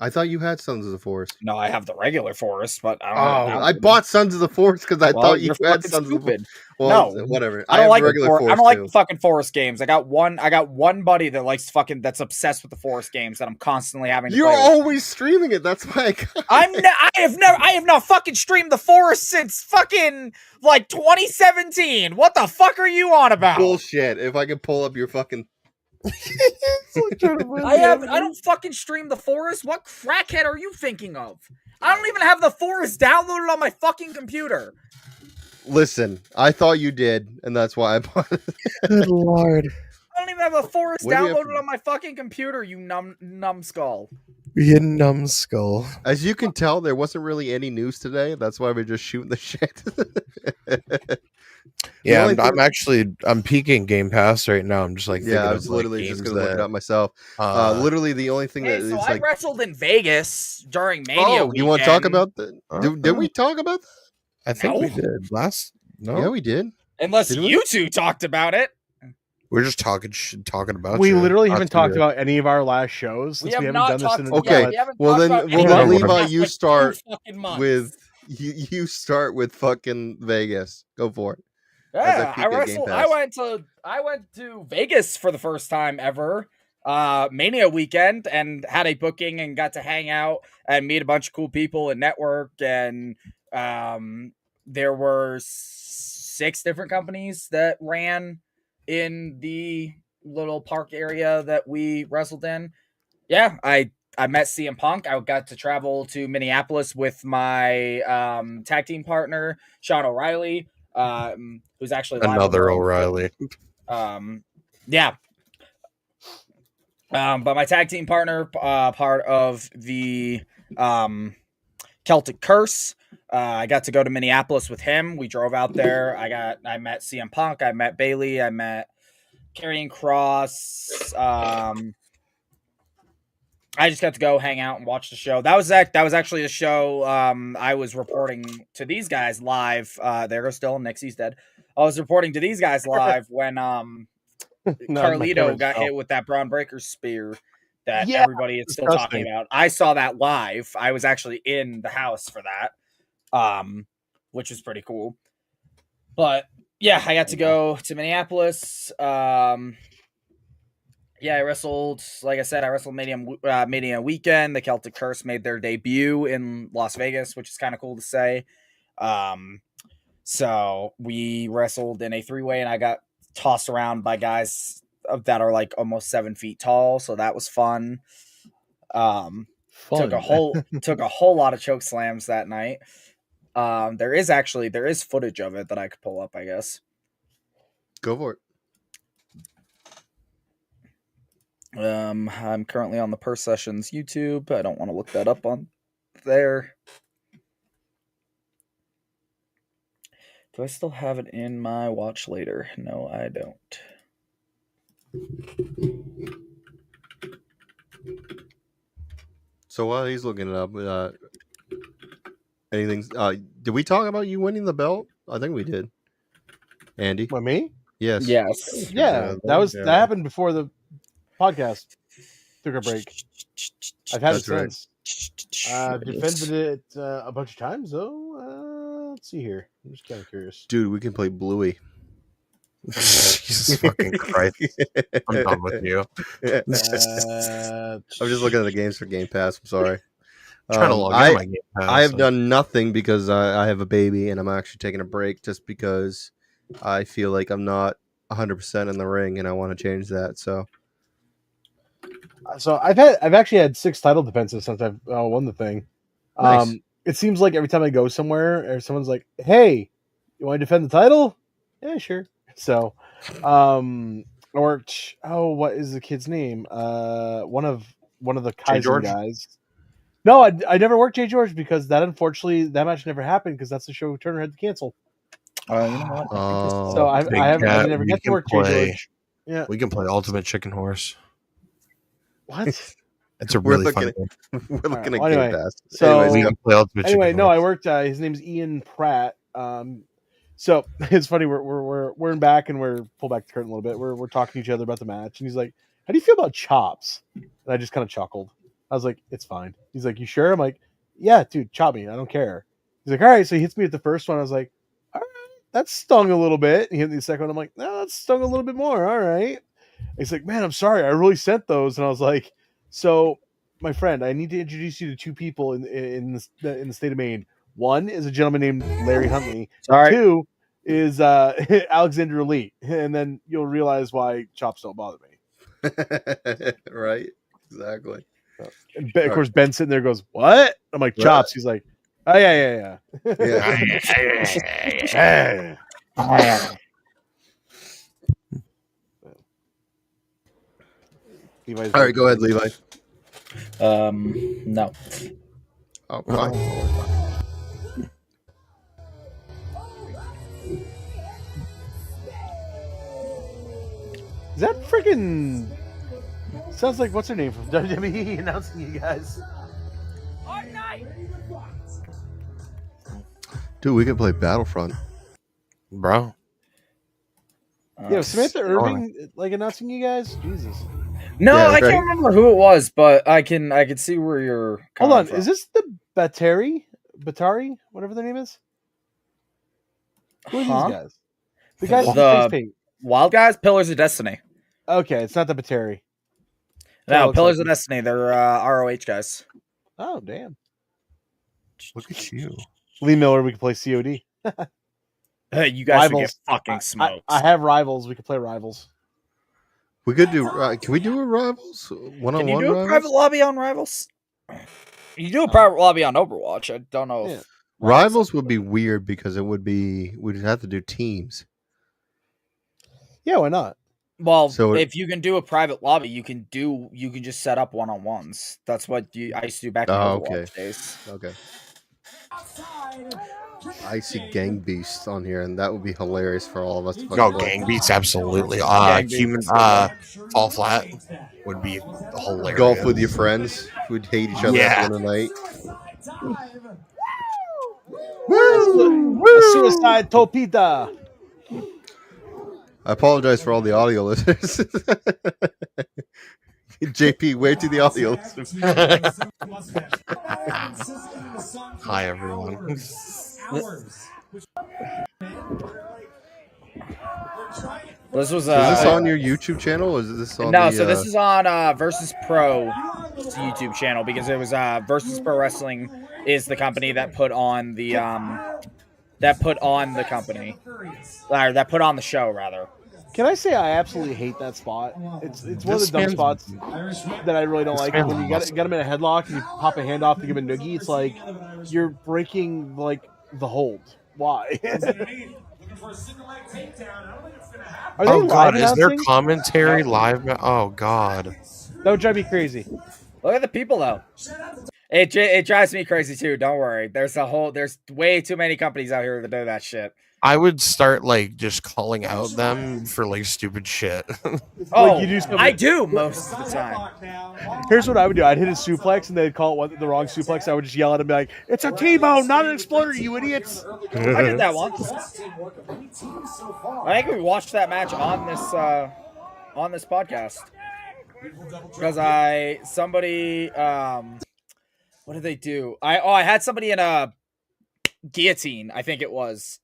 I thought you had Sons of the Forest. No, I have the regular Forest, but I Oh, don't. Have I bought Sons of the Forest because I thought you you're had fucking Sons of the Forest. stupid. Well, No, whatever. I don't have like the the regular I Forest don't like too. the fucking Forest games. I got one buddy that likes that's obsessed with the Forest games that I'm constantly having to You're play with. always streaming it. That's why I got. I have not fucking streamed the Forest since fucking like 2017. What the fuck are you on about? Bullshit. If I could pull up your fucking. I don't fucking stream the Forest. What crackhead are you thinking of? I don't even have the Forest downloaded on my fucking computer. Listen, I thought you did, and that's why I bought it. Good lord, I don't even have the Forest What do you have downloaded to- on my fucking computer, you numbskull. you numbskull. As you can tell, there wasn't really any news today. That's why we're just shooting the shit. Yeah, only thing- I'm peeking Game Pass right now. I'm just like, Yeah, I thinking was of, like, literally just games gonna look it that, up myself. Literally, the only thing Hey, that is so I like. wrestled in Vegas during Mania Oh, you want to talk weekend. about that? Did we talk about that? I think we No. did last. No, Yeah, we did. Unless Did we? you two talked about it. we're just talking about. We you, literally not haven't to talked you. about any of our last shows We since have we haven't not done this talked. in Okay, Yeah, we haven't well talked then- about well any then, of it Levi, in the past, you like, 2 start fucking months. with you start with fucking Vegas. Go for it. Yeah, peek at Game wrestled. Pass. I went to Vegas for the first time ever, Mania weekend, and had a booking and got to hang out and meet a bunch of cool people and network. And there were 6 different companies that ran in the little park area that we wrestled in. Yeah, I met CM Punk. I got to travel to Minneapolis with my tag team partner Sean O'Reilly. Who's actually live Another on the road. O'Reilly. Yeah. But my tag team partner, part of the Celtic Curse. I got to go to Minneapolis with him. We drove out there. I met CM Punk. I met Bailey. I met Karrion Kross. I just got to go hang out and watch the show. That was actually a show I was reporting to these guys live. There goes still Nixie's dead. I was reporting to these guys live when Carlito got hit with that Braun Breaker spear that Yeah, everybody is still talking disgusting. about. I saw that live. I was actually in the house for that, which was pretty cool. But yeah, I got to go to Minneapolis. Yeah, I wrestled. Like I said, I wrestled Mania weekend. The Celtic Curse made their debut in Las Vegas, which is kind of cool to say. So we wrestled in a 3-way, and I got tossed around by guys that are like almost 7 feet tall. So that was fun. Took a whole lot of choke slams that night. There is footage of it that I could pull up, I guess. Go for it. I'm currently on the Per Sessions YouTube. I don't want to look that up on there. Do I still have it in my watch later? No, I don't. So while he's looking it up, anything? Did we talk about you winning the belt? I think we did. Andy. What, me? Yes. Yes. Yeah, that happened before the podcast took a break. I've had That's it right. since. Defended it a bunch of times though. Let's see here. I'm just kind of curious. Dude, we can play Bluey. Jesus fucking Christ! I'm done with you. I'm just looking at the games for Game Pass. I'm sorry. Trying to log into my Game Pass. I have done nothing because I have a baby and I'm actually taking a break just because I feel like I'm not 100% in the ring and I want to change that. So I've actually had 6 title defenses since I've won the thing. Nice. It seems like every time I go somewhere, or someone's like, "Hey, you want to defend the title?" Yeah, sure. So, I worked. Oh, what is the kid's name? One of the Kaizen George? guys. No, I never worked Jay George because unfortunately that match never happened because that's the show Turner had to cancel. You know what? So I never we get to can work Jay play- George. Yeah. We can play Ultimate Chicken Horse. What? It's a We're really fun looking game. we're looking well, at Game anyway, Pass. so- Anyways, We go. can play Ultimate Anyway, Chicken no, I Horse. worked. His name's Ian Pratt. So it's funny. We're in back and we're pull back the curtain a little bit. We're talking to each other about the match, and he's like, "How do you feel about chops?" And I just kind of chuckled. I was like, "It's fine." He's like, "You sure?" I'm like, "Yeah, dude, chop me. I don't care." He's like, "All right." So he hits me with the first one. I was like, "All right, that stung a little bit." He hit me the second one. I'm like, "No, that stung a little bit more." All right. He's like, "Man, I'm sorry. I really sent those." And I was like, "So, my friend, I need to introduce you to 2 people in the state of Maine. One is a gentleman named Larry Huntley. Sorry. 2 is Alexander Elite, and then you'll realize why chops don't bother me." Right? Exactly. And of course, Ben sitting there goes, "What?" I'm like, "Chops." He's like, "Oh yeah." Yeah. Levi's All right, go ahead, Levi. No. Oh, fine. Is that freaking? Sounds like what's her name from WWE announcing you guys. Dude, we can play Battlefront. Bro. Yeah, Samantha Irving like announcing you guys. Jesus. No, Yeah, I right. can't remember who it was, but I can see where you're. Hold coming on, from. is this the Batari, whatever their name is? Who are Huh? these guys? The guys with the The- face paint. Wild Guys? Pillars of Destiny. Okay, it's not the Batari. No, looks Pillars like of Destiny. They're ROH guys. Oh, damn. Look at you. Lee Miller, we can play COD. Hey, you guys would get Rivals. fucking smoked. I have Rivals. We can play Rivals. We could do. Can we do a Rivals? Can One-on-one you do a Rivals? private lobby on Rivals? You do a private lobby on Overwatch. I don't know. Yeah. If Rivals would be weird because it would be. We'd have to do teams. Yeah, why not? Well, So- if you can do a private lobby, you can just set up one-on-ones. That's what I used to do back in Overwatch okay. days. Okay. I see Gang Beast on here, and that would be hilarious for all of us to fucking No, play. Gang Beats, absolutely. Gang Beats Human is good. Fall Flat would be hilarious. Golf with your friends who'd hate each other at the end of the night. A suicide topita. I apologize for all the audio listeners. JP, wait to the audio listeners. Hi, everyone. This was Is this on your YouTube channel? Or is this on no, the, so this is on Versus Pro YouTube channel because it was Versus Pro Wrestling is the company that put on the company, or that put on the show rather. Can I say I absolutely hate that spot? It's one of the dumb spots that I really don't like. When you got him in a headlock and you pop a hand off to give him a noogie, it's like you're breaking like the hold. Why? Are they Oh live God, is there announcing? commentary live? Oh God. That would drive me crazy. Look at the people though. It drives me crazy too. Don't worry. There's way too many companies out here that do that shit. I would start like just calling out them for like stupid shit. Oh, you do something- I do most of the time. Here's what I would do. I'd hit a suplex and they'd call it the wrong suplex. I would just yell at them and be like, "It's a T-bone, not an exploder, you idiots." I did that once. I think we watched that match on this podcast because somebody what did they do? I had somebody in a guillotine, I think it was,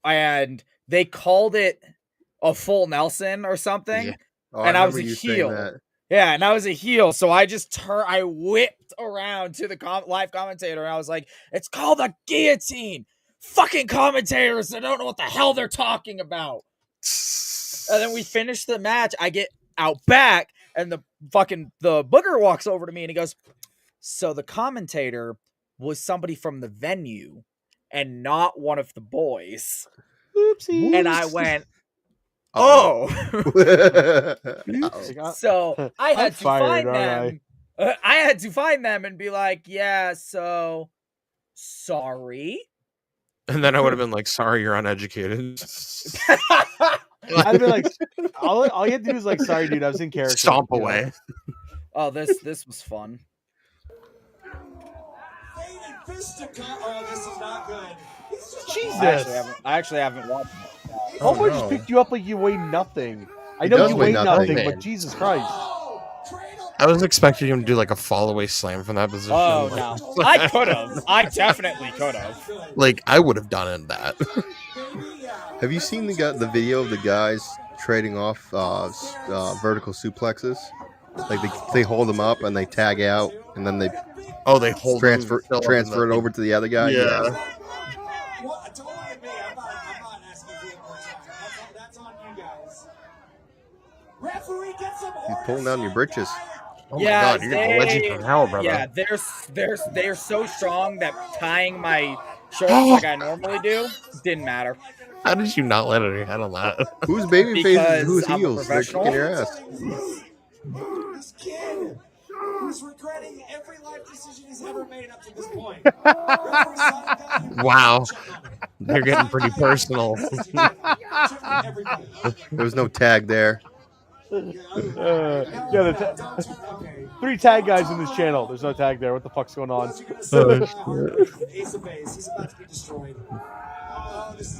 and they called it a full Nelson or something. Yeah. Oh, And I was remember a you saying heel. that. Yeah, and I was a heel, so I just I whipped around to the live commentator, and I was like, "It's called a guillotine. Fucking commentators that don't know what the hell they're talking about." And then we finish the match. I get out back, and the booger walks over to me, and he goes, "So the commentator was somebody from the venue, and not one of the boys." Oopsie. And I went, "Oh." So I I'm had to fired, find aren't them. I had to find them and be like, "Yeah, so sorry." And then I would have been like, sorry, you're uneducated. I'd be like, all you had to do is like, sorry, dude, I was in character. Stomp you know? away. Oh, this was fun. Oh, this is not good. Jesus. I actually haven't watched it. Homeboy no. just picked you up like you weigh nothing. I He know does you weigh weigh nothing. nothing, but Jesus Christ. I was expecting him to do like a fall away slam from that position. Oh no, I could have. I definitely could have. Like I would have done it that. Have you seen the video of the guys trading off vertical suplexes? Like they hold them up and they tag out, and then they They hold transfer them still it over to the other guy. Yeah. Well, don't look at me. I'm not asking for more time. That's on you guys. Referee, get some He's pulling down your britches. Oh Yeah, my god, you're a legend from hell, brother. Yeah, they're so strong that tying my shorts like I normally do didn't matter. How did you not let her head on that? Who's baby faces? Because Who's I'm a heels? They're professional. kicking your ass. This kid who's regretting every life decision he's ever made up to this point. Wow. They're getting pretty personal. There was no tag there. Three tag guys in this channel. There's no tag there. What the fuck's going on? Ace of Base. He's about to be destroyed.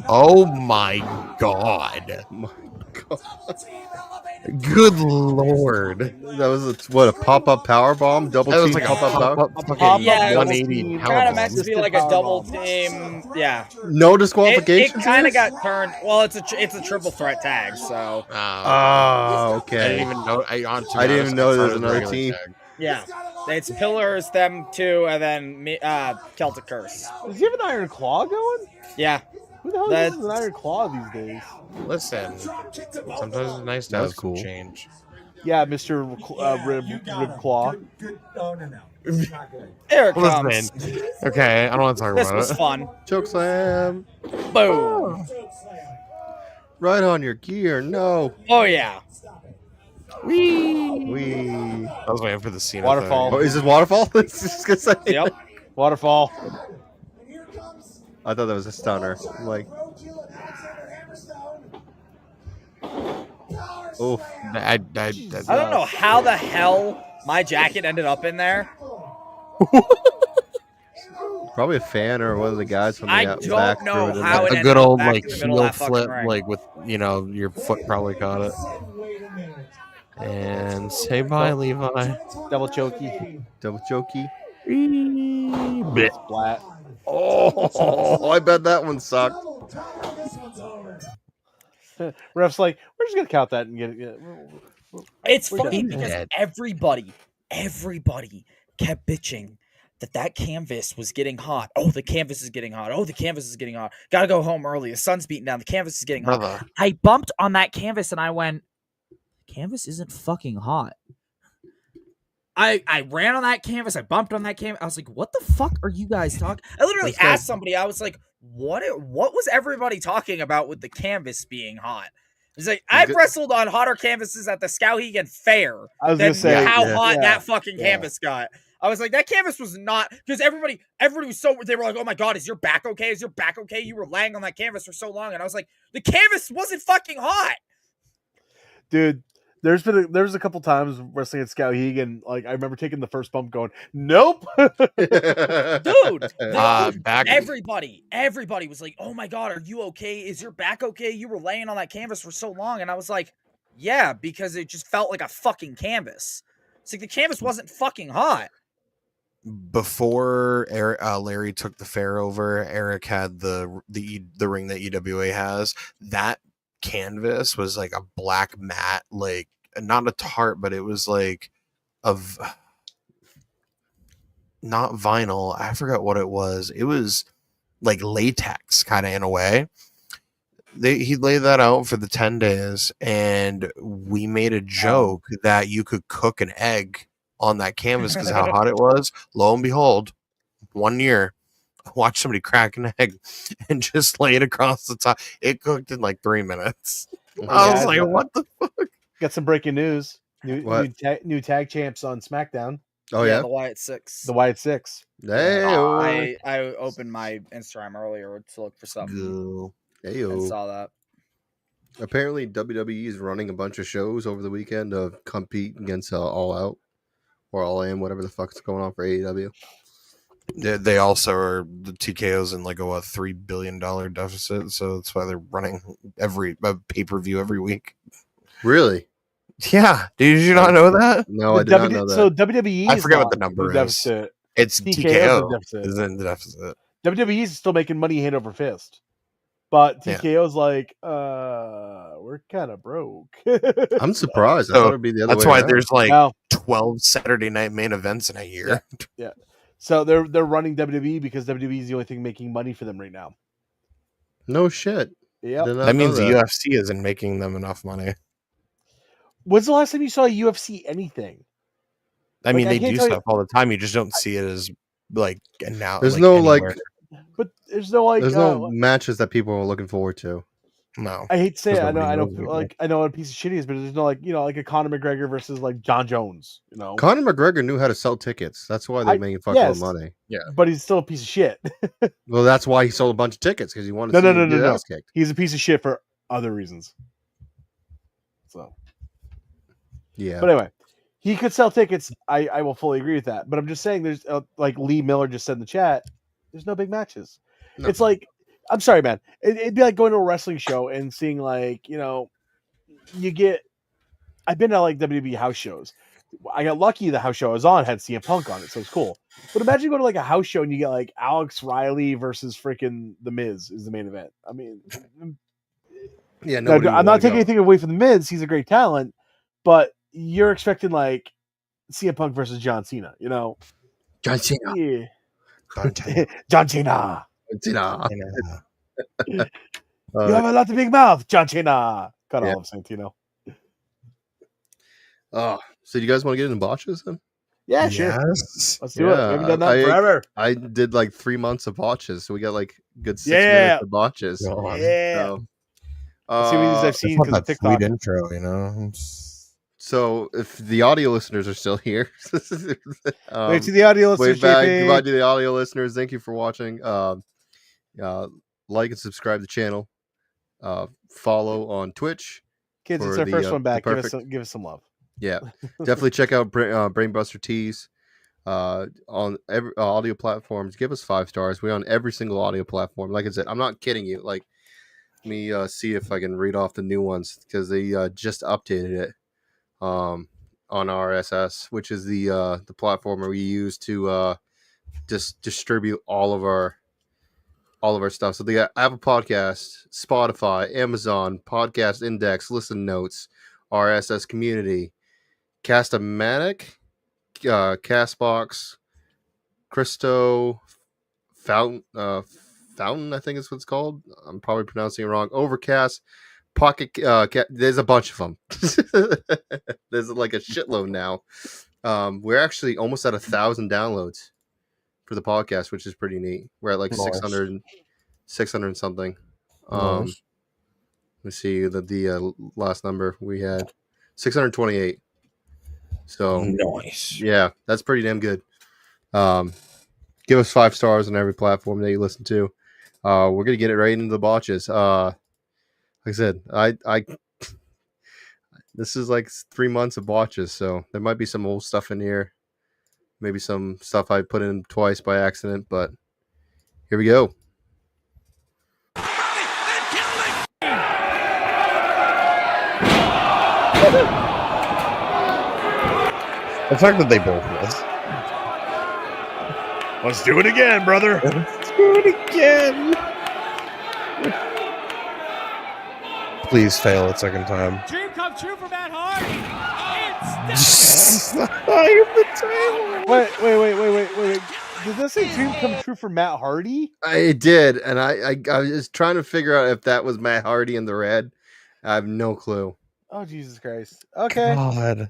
Oh my god. Good lord. That was a pop-up power bomb, double That was team like a pop-up power. pop-up Yeah, it was 180 power kind of meant to bomb. be like a double team. Yeah, No it disqualification. kind of got turned. Well, it's a triple threat tag, so Oh, I okay. didn't even know. I didn't even know there was another team. yeah, it's Pillars, them two, and then Celtic Curse. Does he have an Iron Claw going? Yeah, Who the hell That's- uses an Iron Claw these days? Listen, sometimes it's nice to That have was some cool. change. Yeah, Mr. Rib Claw. Oh, no. It's not good. there it comes. Listen, okay, I don't want to talk This about was it. fun. Choke slam. Boom. Right on your gear. No. Oh yeah. We. I was waiting for the scene. Waterfall. Oh, is this waterfall? Just gonna say. Yep. Waterfall. I thought that was a stunner. I'm like, oh, I I don't know how the hell my jacket ended up in there. probably a fan or one of the guys from the I out don't back. know threw it in how there. it a ended good up old back like in the middle of heel that fucking flip, ring. like with your foot probably caught it. And say bye, Levi. Double chokey. Double chokey. Bit. Splat. Oh, I bet that one sucked. Ref's like, we're just gonna count that and get it. It's We're funny done. because Dead. everybody kept bitching that canvas was getting hot. Oh, the canvas is getting hot. Oh, the canvas is getting hot. Gotta go home early. The sun's beating down. The canvas is getting hot. Brother. I bumped on that canvas and I went, canvas isn't fucking hot. I ran on that canvas. I bumped on that canvas. I was like, what the fuck are you guys talking? I literally Let's go. asked somebody. I was like, what was everybody talking about with the canvas being hot? It's like, I've good- wrestled on hotter canvases at the Skowhegan Fair. I was Than gonna say how yeah, hot yeah, that fucking yeah. canvas got. I was like, that canvas was not, because everybody was so, they were like, oh my God, is your back okay? Is your back okay? You were laying on that canvas for so long. And I was like, the canvas wasn't fucking hot. dude. There was a couple times wrestling at Skowhegan, like I remember taking the first bump, going, "Nope." Dude, Back. everybody was like, oh my God, are you okay? Is your back okay? You were laying on that canvas for so long. And I was like, yeah, because it just felt like a fucking canvas. It's like the canvas wasn't fucking hot. Before Larry took the fair over, Eric had the ring that EWA has. That canvas was like a black mat, like not a tarp, but it was like of not vinyl. I forgot what it was. It was like latex kind of in a way. He laid that out for the 10 days, and we made a joke that you could cook an egg on that canvas because how hot it was. Lo and behold, 1 year, I watched somebody crack an egg and just lay it across the top. It cooked in like 3 minutes. I was like, what the fuck? Got some breaking news. New tag champs on SmackDown. Oh yeah, the Wyatt Six. The Wyatt Six. Hey, I opened my Instagram earlier to look for something. And saw that. Apparently, WWE is running a bunch of shows over the weekend to compete against All Out or All In, whatever the fuck's going on for AEW. They also are the TKO's in like a $3 billion deficit, so that's why they're running every pay-per-view every week. Really? Yeah. Did you not know that? No, I did not know that. So WWE, I forgot what the number is. Deficit. It's TKO is in the deficit. WWE is still making money hand over fist, but TKO's like, we're kind of broke. I'm surprised. I thought it'd be the other way That's why around. there's like 12 Saturday night main events in a year. Yeah. So they're running WWE because WWE is the only thing making money for them right now. No shit. Yeah. That means the UFC isn't making them enough money. When's the last time you saw a UFC anything? I mean, they do stuff all the time. You just don't see it as like now. There's no anywhere. But there's no like. There's no matches that people are looking forward to. No, I hate to say it. I know what a piece of shit is, but there's no like a Conor McGregor versus like John Jones. Conor McGregor knew how to sell tickets. That's why they're making fucking of money. Yeah, but he's still a piece of shit. Well, that's why he sold a bunch of tickets because he wanted to get his ass kicked. He's a piece of shit for other reasons. So, yeah. But anyway, he could sell tickets. I will fully agree with that. But I'm just saying, there's like Lee Miller just said in the chat, there's no big matches. No. It's like, I'm sorry, man. It'd be like going to a wrestling show and seeing like, I've been to like WWE house shows. I got lucky the house show I was on had CM Punk on it, so it's cool. But imagine going to like a house show and you get like Alex Riley versus freaking The Miz is the main event. I mean, yeah, I'm not taking anything away from The Miz. He's a great talent, but you're expecting like CM Punk versus John Cena, John Cena. Yeah. John Cena. You have a lot of big mouth, John Cena. Got all of Santino. Oh, so do you guys want to get into botches then? Yeah, sure. Yes. Let's do it. We haven't done that forever. I did like 3 months of botches, so we got like good 6 minutes of botches. Yeah. Let's see what I've seen because of TikTok. Sweet intro, So if the audio listeners are still here, wait to the audio listeners. Goodbye to the audio listeners. Thank you for watching. Like and subscribe to the channel. Follow on Twitch. Kids, it's our first one back. Give us some love. Yeah, definitely check out Brainbuster Tees on every audio platforms. Give us 5 stars. We're on every single audio platform. Like I said, I'm not kidding you. Like, let me see if I can read off the new ones because they just updated it on RSS, which is the platform we use to just distribute all of our stuff. So they got Apple Podcast, Spotify, Amazon, Podcast Index, Listen Notes, RSS Community, Castamatic, Castbox, Christo, Fountain, I think is what it's called. I'm probably pronouncing it wrong. Overcast, Pocket, there's a bunch of them. There's like a shitload now. We're actually almost at 1,000 downloads for the podcast, which is pretty neat. We're at like 600 and something. Let's see the last number we had 628. So nice. Yeah, that's pretty damn good. Give us 5 stars on every platform that you listen to. We're gonna get it right into the botches. Like I said, I this is like 3 months of botches, so there might be some old stuff in here. Maybe some stuff I put in twice by accident, but here we go. The fact that they both was. Let's do it again, brother. Let's do it again. Please fail a second time. Dream come true for Matt Hardy. Wait. Did this say dream come true for Matt Hardy? I did, and I was trying to figure out if that was Matt Hardy in the red. I have no clue. Oh, Jesus Christ. Okay. God.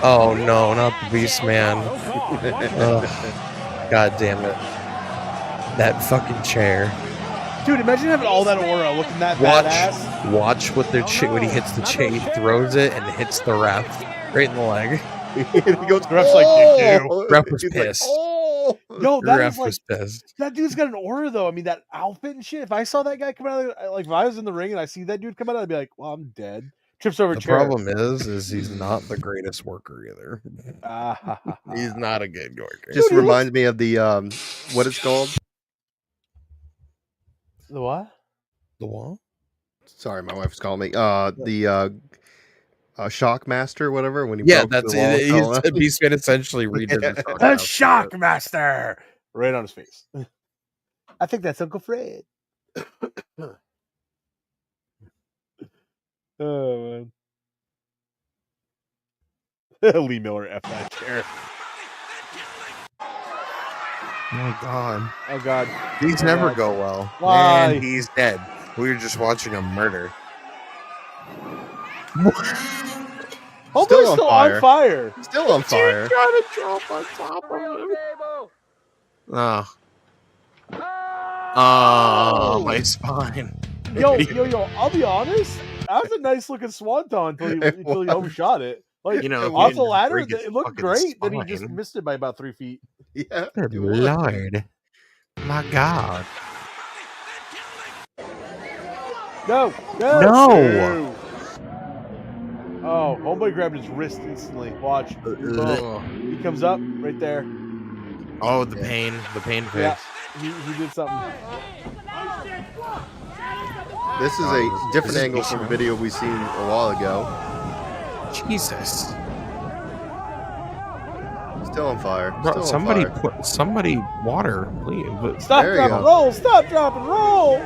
Oh no, not the Beast Man. God damn it. That fucking chair. Dude, imagine having all that aura looking that badass. Watch what the when he hits the chair, he throws it and hits the ref right in the leg. He goes, The ref's like, "Oh!" Ref was He's like, pissed. "Oh!" Yo, The that ref is like was pissed. that dude's got an aura though. I mean, that outfit and shit. If I saw that guy come out, like if I was in the ring and I see that dude come out, I'd be like, "Well, I'm dead." Trips over The chair. problem is he's not the greatest worker either. He's not a good worker. Just reminds me of the what it's called. The what? The wall? Sorry, my wife was calling me. The Shockmaster, whatever. When he Yeah, broke that's the wall. it. Beastman essentially redid the The Shockmaster, right on his face. I think that's Uncle Fred. Oh man, Lee Miller F that chair. Oh god. Oh god, These Oh, never God. go well. Why? And he's dead. We were just watching a murder. Homeboy's still on fire. Still on fire. Trying to drop on top of him. Oh. Oh, my spine. Yo, I'll be honest. That was a nice looking swanton until he overshot it. Like, You know, off he the ladder, break his it looked fucking great. Then he just spine. missed it by about 3 feet. Yeah. Good Lord. My God. No. Oh, homeboy grabbed his wrist instantly. Watch. Boom. He comes up right there. Oh, the pain. The pain face. Yeah, he did something. This is a different angle from a video we seen a while ago. Jesus. Still on fire. Bro, Still on somebody fire. put somebody water, please. But Stop, There you drop, go. and roll. Stop, drop, and roll.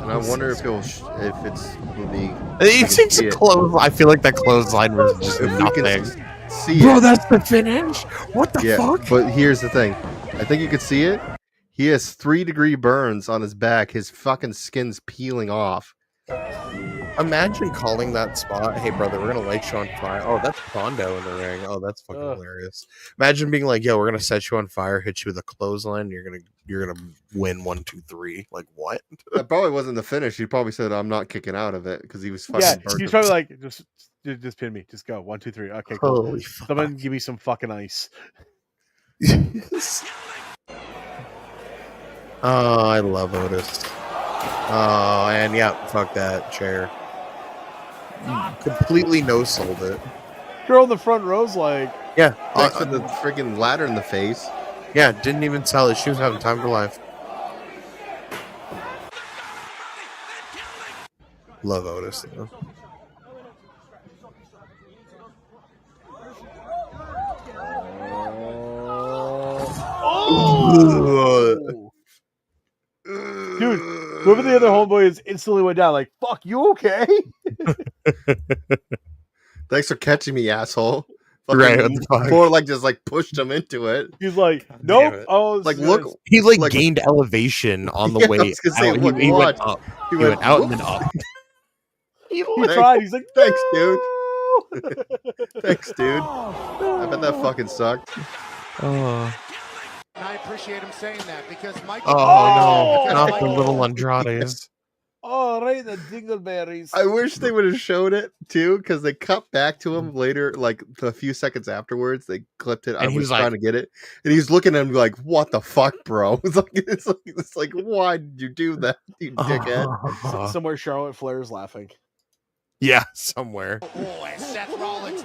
And I wonder if it'll if it's will be. It's a close. I feel like that clothesline was just If we nothing. can see Bro, it. that's the finish. What the Yeah, fuck? but here's the thing. I think you can see it. He has 3-degree burns on his back. His fucking skin's peeling off. Imagine calling that spot, "Hey brother, we're gonna light you on fire." Oh, that's Pondo in the ring. Oh, that's fucking hilarious. Imagine being like, "Yo, we're gonna set you on fire, hit you with a clothesline. You're gonna win 1, 2, 3." Like what? That probably wasn't the finish. He probably said, "I'm not kicking out of it" because he was fucking Yeah, burnt. he's probably like, just pin me. Just go. 1, 2, 3. Okay, cool. Holy fuck. Someone give me some fucking ice. Oh, I love Otis. Oh, and yeah, fuck that chair. Completely no-sold it. Girl in the front row's like, Yeah, thanks for the freaking ladder in the face. Yeah, didn't even sell it. She was having time of her life. Love Otis, though. oh, dude, whoever the other homeboy is instantly went down. Like, fuck, you okay? Thanks for catching me, asshole. Right, what the fuck? More like just like pushed him into it. He's like, damn nope. it. Oh, Like, look, He like, Like- gained elevation on the Yeah, I way was gonna say, out. look, He went watch. up. He He went out and "Whoop." then up. he tried. He's like, Thanks, dude. "No." Thanks, dude. I bet that fucking sucked. Oh, I appreciate him saying that because Mike. oh no, not the little Andrades. Oh, right, the dingleberries. I wish they would have showed it too, because they cut back to him later, like a few seconds afterwards. They clipped it. I And he was was like- trying to get it, and he's looking at him like, "What the fuck, bro?" It's like, why did you do that, you dickhead? Somewhere Charlotte Flair's laughing. Yeah, somewhere. Oh, and Seth Rollins.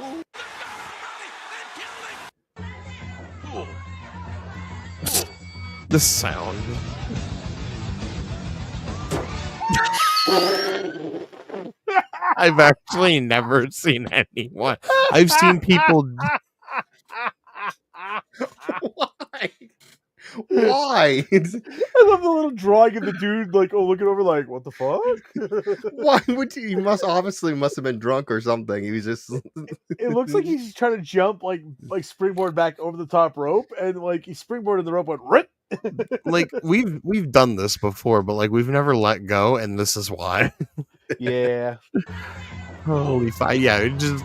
The sound. I've actually never seen anyone. I've seen people. Why? Why? the little drawing of the dude like looking over like what the fuck? Why would he must have been drunk or something. He was just It looks like he's trying to jump like springboard back over the top rope, and like he springboarded the rope went rip. Like we've done this before, but like we've never let go, and this is why. Yeah. Holy fuck! Yeah, it just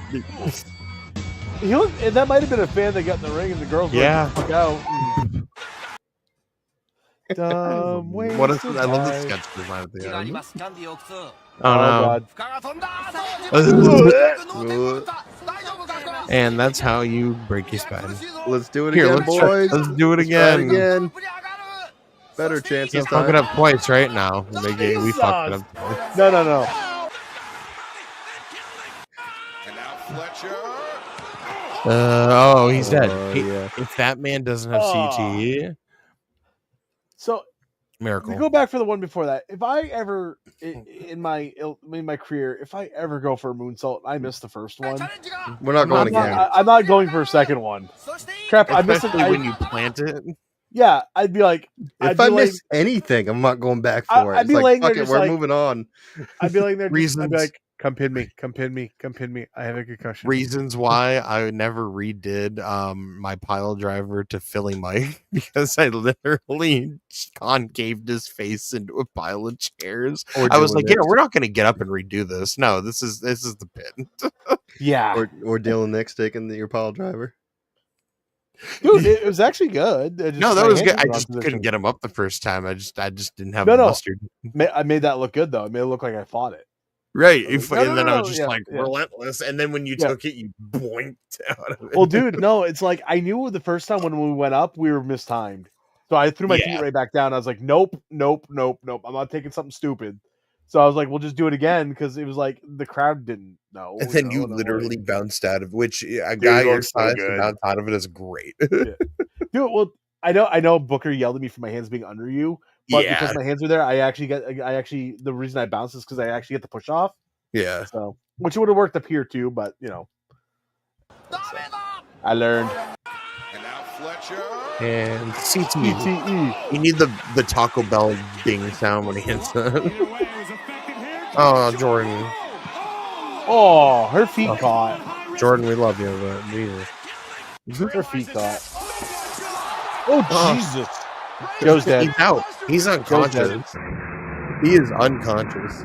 And that might have been a fan that got in the ring, and the girls were like, fuck out. Dumb ways what to I love the die. sketch design at the end. Oh Oh god. no! And that's how you break your spine. let's do it Here, again, let's try- boys. let's do it Let's try again. Better chance You this fuck it time. up twice right now. We fucked it up twice. No. He's dead. Yeah. If that man doesn't have CTE, So miracle. to go back for the one before that, if I ever in my career, if I ever go for a moonsault, I missed the first one. We're not going again. I'm not going for a second one. Crap, I missed it. Especially when you plant it. Yeah, I'd be like, If I miss anything, I'm not going back for it. I'd It's be like, laying fuck there it, just we're like- moving on. I'd be like there. I'd be Reasons. like, come pin me. I have a concussion. Reasons why I never redid my pile driver to Philly Mike because I literally concaved his face into a pile of chairs. I was like, we're not going to get up and redo this. No, this is the pin. Yeah, Or Dylan Nix taking your pile driver. dude, it was actually good. No, that was good. I just couldn't get him up the first time. I just didn't have the mustard. I made that look good though. I made it look like I fought it. Right. I was And like, then I was no, just yeah, like yeah. relentless. And then when you took it, you boinked out of it. Well, dude, no, it's like I knew the first time when we went up, we were mistimed. So I threw my feet right back down. I was like, nope. I'm not taking something stupid. So I was like, we'll just do it again because it was like the crowd didn't know. And then you and I'm literally like, bounced out of which a guy it your looks so size good. to bounce out of it is great. dude, well, I know Booker yelled at me for my hands being under you, but because my hands are there, the reason I bounced is because I actually get the push off. Yeah. So which would have worked up here too, but I learned. And CTE. You need the Taco Bell ding sound when he hits that. Oh, Jordan. Oh, her feet caught. Jordan, we love you, but Jesus. Her feet caught. Oh, Jesus. Joe's dead. He's out. He's unconscious. He is unconscious.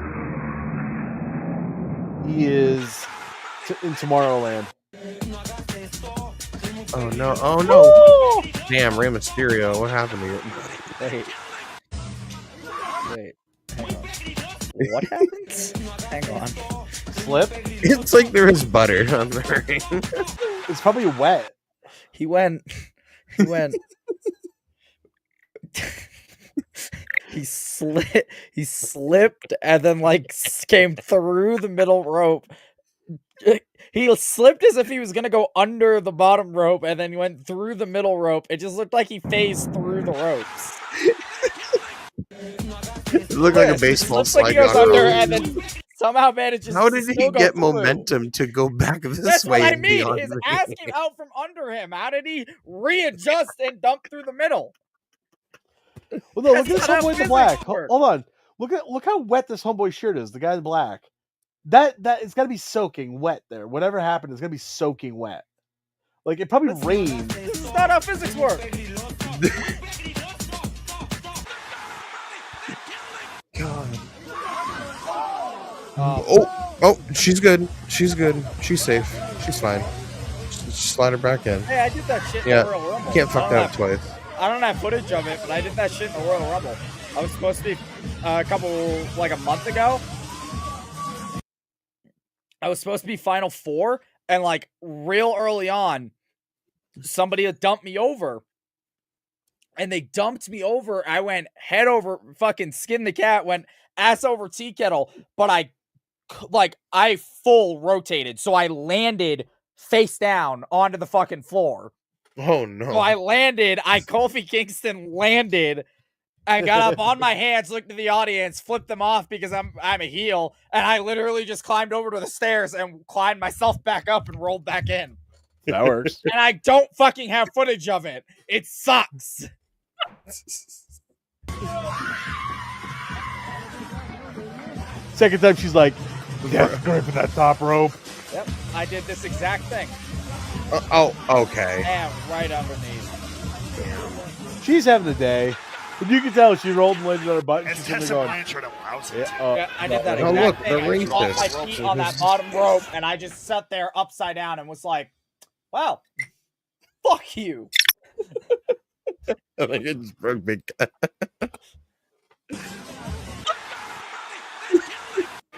He is in Tomorrowland. Oh no! Oh no! Damn, Rey Mysterio, what happened to you? Wait. Hang on. What happens? Hang on. Slip? It's like there is butter on the ring. It's probably wet. He went. He slipped and then came through the middle rope. He slipped as if he was gonna go under the bottom rope and then went through the middle rope. It just looked like he phased through the ropes. It looked like a baseball Looks like he slide. goes under and then somehow manages. How did to he still go get through. momentum to go back this That's way? what I and mean. beyond His the ass ring? came out from under him. How did he readjust and dump through the middle? Well, no, look at That's this not how homeboy in the physics black. work. Hold on. Look how wet this homeboy's shirt is. The guy in the black. That it's got to be soaking wet there. Whatever happened, it's gonna be soaking wet. Like it probably rained. This is not how physics work. God. Oh, she's good. She's good. She's safe. She's fine. Just slide her back in. Hey, I did that shit in Yeah, the Royal Rumble. can't fuck that up twice. I don't have footage of it, but I did that shit in the Royal Rumble. I was supposed to be a month ago. I was supposed to be Final Four, and real early on, somebody had dumped me over. And they dumped me over. I went head over, fucking skin the cat, went ass over tea kettle, but I full rotated. So I landed face down onto the fucking floor. Oh no. So I landed, Kofi Kingston landed. I got up on my hands, looked at the audience, flipped them off because I'm a heel, and I literally just climbed over to the stairs and climbed myself back up and rolled back in. That works. And I don't fucking have footage of it. It sucks. Second time, she's like, "We got to grip at that top rope." Yep, I did this exact thing. Okay. And right underneath. She's having a day. But you can tell she rolled and landed on her butt. And she's Tessa going, Blanchard allows it. Yeah, I did that Oh, exact look, thing. the I dropped my racist. feet on that bottom rope, and I just sat there upside down and was like, "Well, fuck you." I just broke big.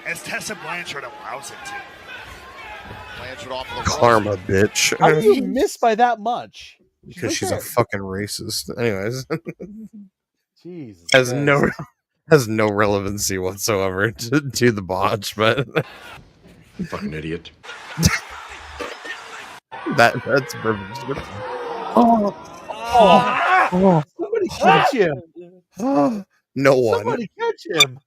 As Tessa Blanchard allows it to. Blanchard off of the Karma, bitch. "How do you miss by that much?" Because she's a fucking racist. Anyways, Jesus. has no relevancy whatsoever to the botch, but Fucking idiot. that's perfect. Somebody catch him. No one. Somebody catch him.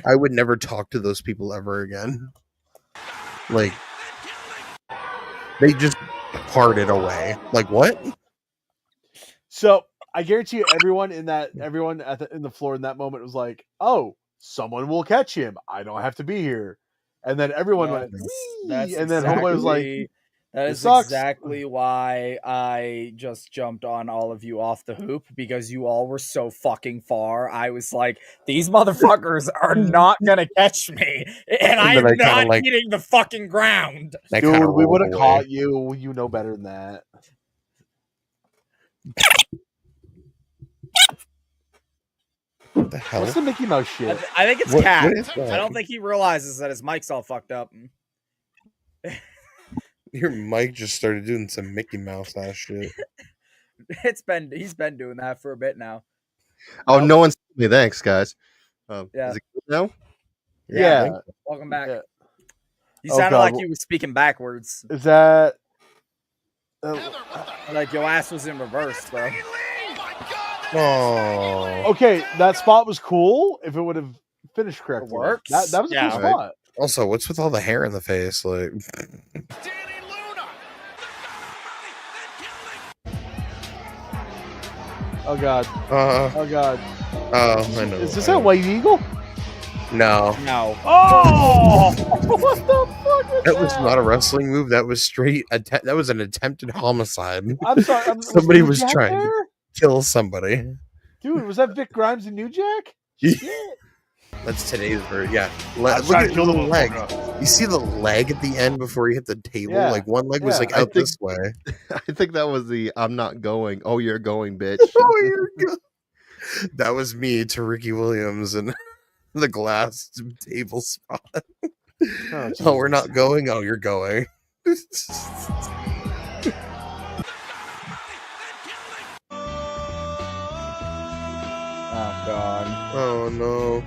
I would never talk to those people ever again. Like, they just parted away. Like, what? So I guarantee you, everyone in the floor in that moment was like, "Oh, someone will catch him. I don't have to be here." And then everyone went, That's and then Homeboy was like, "That "It is sucks." exactly why I just jumped on all of you off the hoop, because you all were so fucking far. I was like, these motherfuckers are not gonna catch me, and I am not hitting the fucking ground." Dude, we would have caught you. You know better than that. What the hell? What's the Mickey Mouse shit? I think it's What Cat. is that? I don't think he realizes that his mic's all fucked up. Your mic just started doing some Mickey Mouse ass shit. He's been doing that for a bit now. Oh, no one's told me. Thanks, guys. Yeah. Is it good now? Yeah. Welcome back. Yeah. You Oh, sounded God. like you were speaking backwards. Is that? Like your ass was in reverse, bro. Oh. Okay, that spot was cool. If it would have finished correctly, works. That was a Yeah. cool spot. Also, what's with all the hair in the face? Like, Oh god. oh, Oh god. I know. Is this a White Eagle? No, No. Oh! What the fuck? that was not a wrestling move. That was straight. That was an attempted homicide. I'm sorry. Somebody New was Jack trying there? to kill somebody. Dude, was that Vic Grimes and New Jack? That's today's version. Yeah. I'm Look trying at to kill the the leg. motherfucker. You see the leg at the end before he hit the table? Yeah. Like one leg was Yeah. like I out think- this way. I think that was the "I'm not going." Oh, you're going, bitch. Oh, you're good. That was me to Ricky Williams and the glass table spot. Oh, we're not going. Oh, you're going. Oh god. Oh no.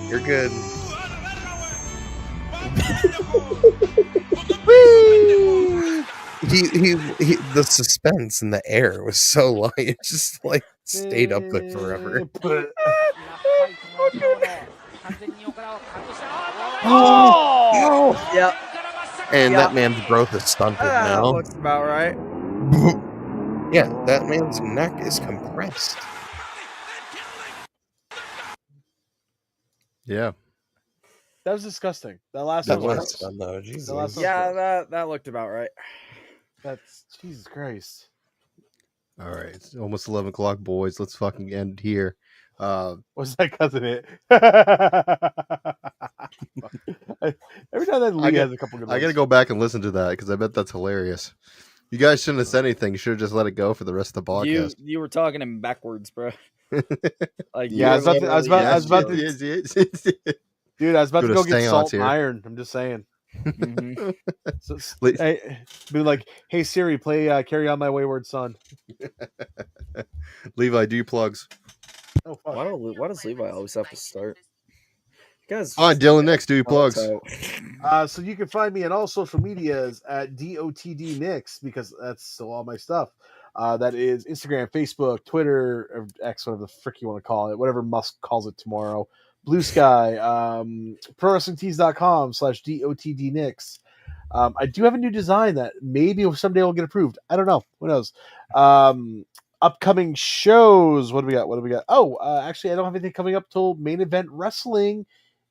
You're good. he the suspense in the air was so light. It just like stayed up there forever. Oh! Yep. And Yeah. that man's growth is stunted That now. looks about right. Yeah, that man's neck is compressed. Yeah. That was disgusting. That last That one was fun though. Jesus. last one- Yeah, that looked about right. That's Jesus Christ. All right. It's almost 11 o'clock, boys. Let's fucking end here. Was that cousin it? Every now and then Lee has a couple good I got to ones. go back and listen to that because I bet that's hilarious. You guys shouldn't have said anything. You should have just let it go for the rest of the podcast. You were talking him backwards, bro. Like Yeah, I was about to- Yes. Dude, I was about to Good go get seance salt and here. iron. I'm just saying. Mhm. So, Le- hey, be like, hey Siri, play "Carry On My Wayward Son." Levi, do your plugs. Oh fuck. Why does Levi always have to start? Guys, All right, Dylan, next, do your plugs. So you can find me on all social medias at DOTDNix because that's still all my stuff. That is Instagram, Facebook, Twitter, or X, whatever the frick you want to call it, whatever Musk calls it tomorrow. Blue Sky, ProWrestlingTees.com/DOTDNix. I do have a new design that maybe someday will get approved. I don't know. Who knows? upcoming shows. What do we got? Oh, actually, I don't have anything coming up till Main Event Wrestling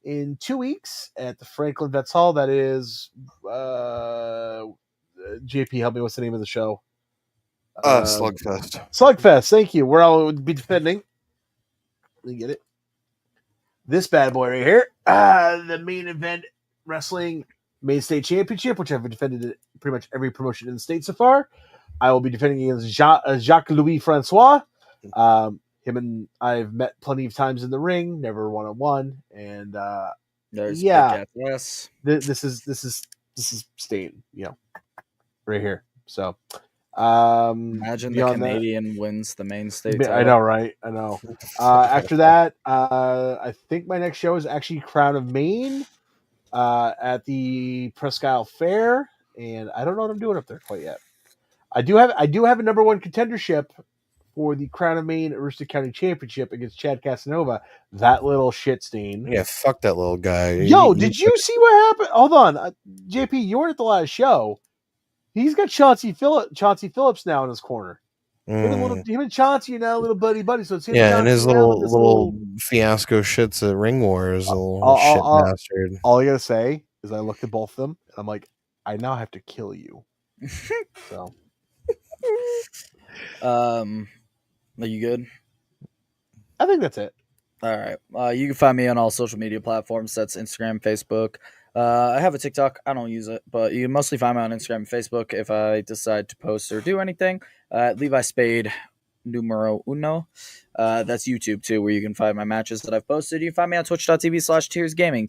in 2 weeks at the Franklin Vets Hall. That is, JP, help me. What's the name of the show? Slugfest. Slugfest. Thank you. Where I'll be defending. Let me get it. This bad boy right here. The Main Event Wrestling Main State Championship, which I've defended at pretty much every promotion in the state so far. I will be defending against Jacques-Louis Francois. Him and I've met plenty of times in the ring, never one-on-one. And There's yeah, big ass. this is staying, right here. So Imagine the Canadian wins the main state title. I know, right? I know. After that, I think my next show is actually Crown of Maine at the Presque Fair, and I don't know what I'm doing up there quite yet. I do have a number one contendership for the Crown of Maine Aroostook County Championship against Chad Casanova. That little shit stain. Yeah, fuck that little guy. Yo, did you see what happened? Hold on, JP, you weren't at the last show. He's got Chauncey Phillips now in his corner. Him and Chauncey are now little buddy. So it's him and his little fiasco shits at Ring Wars, little shit bastard. All I gotta say is I looked at both of them and I'm like, I now have to kill you. So, are you good? I think that's it. All right. You can find me on all social media platforms. That's Instagram, Facebook. I have a TikTok. I don't use it, but you can mostly find me on Instagram and Facebook if I decide to post or do anything. Levi Spade numero uno. That's YouTube too, where you can find my matches that I've posted. You can find me on twitch.tv/TiersGaming,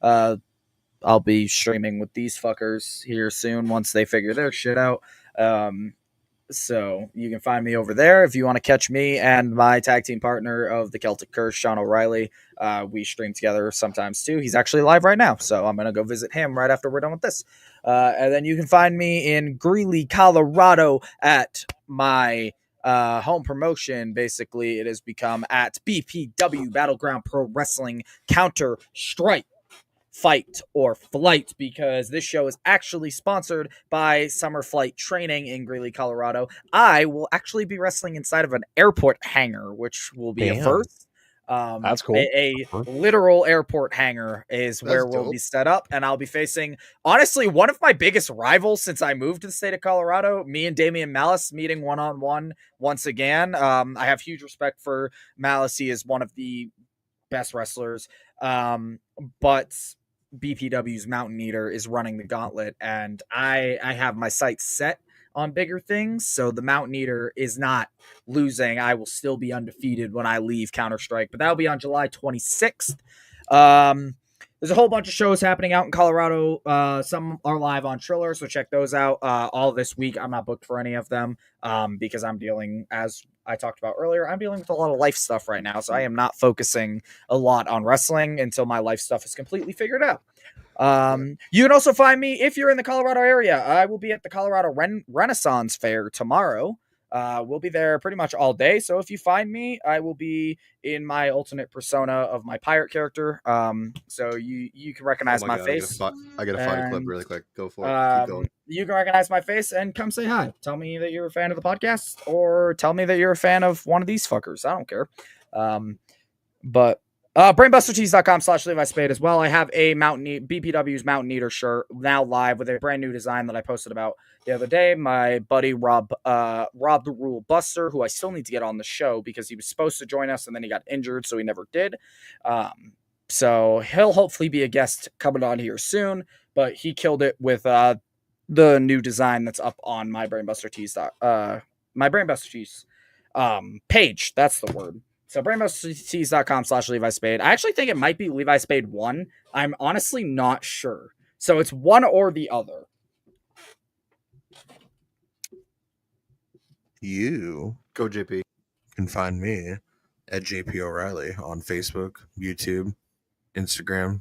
TYRSGAMMING. I'll be streaming with these fuckers here soon once they figure their shit out. So you can find me over there if you want to catch me and my tag team partner of the Celtic Curse, Sean O'Reilly. We stream together sometimes too. He's actually live right now, so I'm going to go visit him right after we're done with this. And then you can find me in Greeley, Colorado at my home promotion. Basically, it has become at BPW, Battleground Pro Wrestling Counter Strike. Fight or Flight, because this show is actually sponsored by Summer Flight Training in Greeley, Colorado. I will actually be wrestling inside of an airport hangar, which will be a first. That's cool. A literal airport hangar is where we'll be set up, and I'll be facing, honestly, one of my biggest rivals since I moved to the state of Colorado. Me and Damian Malice meeting one-on-one once again. I have huge respect for Malice. He is one of the best wrestlers, but BPW's Mountain Eater is running the gauntlet, and I have my sights set on bigger things, so the Mountain Eater is not losing. I will still be undefeated when I leave Counter-Strike, but that'll be on July 26th. There's a whole bunch of shows happening out in Colorado. Some are live on Triller, so check those out. All this week, I'm not booked for any of them because I'm dealing, as I talked about earlier, I'm dealing with a lot of life stuff right now, so I am not focusing a lot on wrestling until my life stuff is completely figured out. You can also find me if you're in the Colorado area. I will be at the Colorado Renaissance Fair tomorrow. We'll be there pretty much all day. So if you find me, I will be in my alternate persona of my pirate character. So you can recognize my face. I gotta find a clip really quick. Go for it. Keep going. You can recognize my face and come say hi. Tell me that you're a fan of the podcast, or tell me that you're a fan of one of these fuckers. I don't care. But brainbustertees.com/Levi Spade as well. I have a BPW's Mountain Eater shirt now live with a brand new design that I posted about the other day. My buddy Rob the Rule Buster, who I still need to get on the show because he was supposed to join us and then he got injured, so he never did. So he'll hopefully be a guest coming on here soon, but he killed it with the new design that's up on my Brainbuster Tees page. That's the word. So brainbustertees.com/Levi Spade. I actually think it might be Levi Spade 1. I'm honestly not sure. So it's one or the other. You go, JP. Can find me at JP O'Reilly on Facebook, YouTube, Instagram,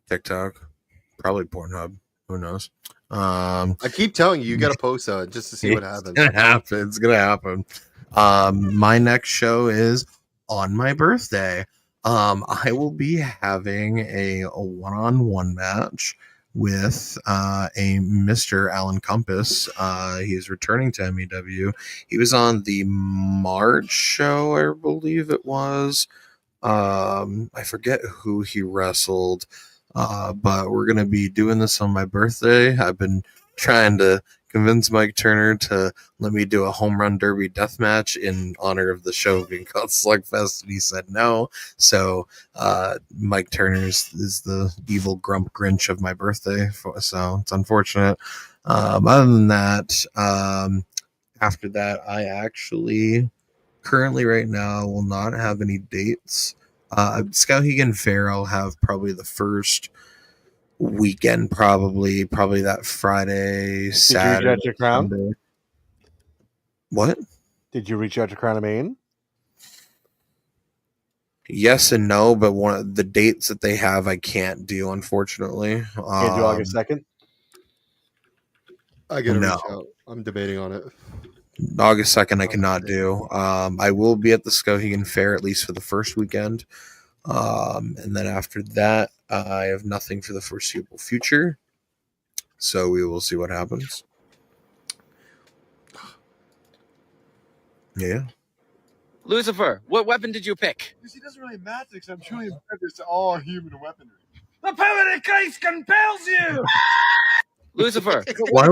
TikTok, probably Pornhub. Who knows? I keep telling you, you got to post that just to see what happens. It's gonna happen. My next show is on my birthday. I will be having a one-on-one match with a Mr. Alan Compass. He is returning to MEW. He was on the March show, I believe it was. I forget who he wrestled, but we're going to be doing this on my birthday. I've been trying to convince Mike Turner to let me do a home run derby death match in honor of the show being called Slugfest, and he said no. So Mike Turner is the evil grump Grinch of my birthday, so it's unfortunate. Other than that, after that, I actually currently right now will not have any dates. Skowhegan Fair I'll have probably the first weekend, probably that Friday, Saturday. Did you reach out to Crown? Sunday. What? Did you reach out to Crown of Maine? Yes and no, but one of the dates that they have I can't do, unfortunately. Can't do August 2nd? I get a No. reach out. I'm debating on it. August 2nd I cannot do. I will be at the Skowhegan Fair at least for the first weekend. And then after that, I have nothing for the foreseeable future. So we will see what happens. Yeah. Lucifer, what weapon did you pick? It doesn't really matter because I'm truly impervious to all human weaponry. The power of Christ compels you! Lucifer. Why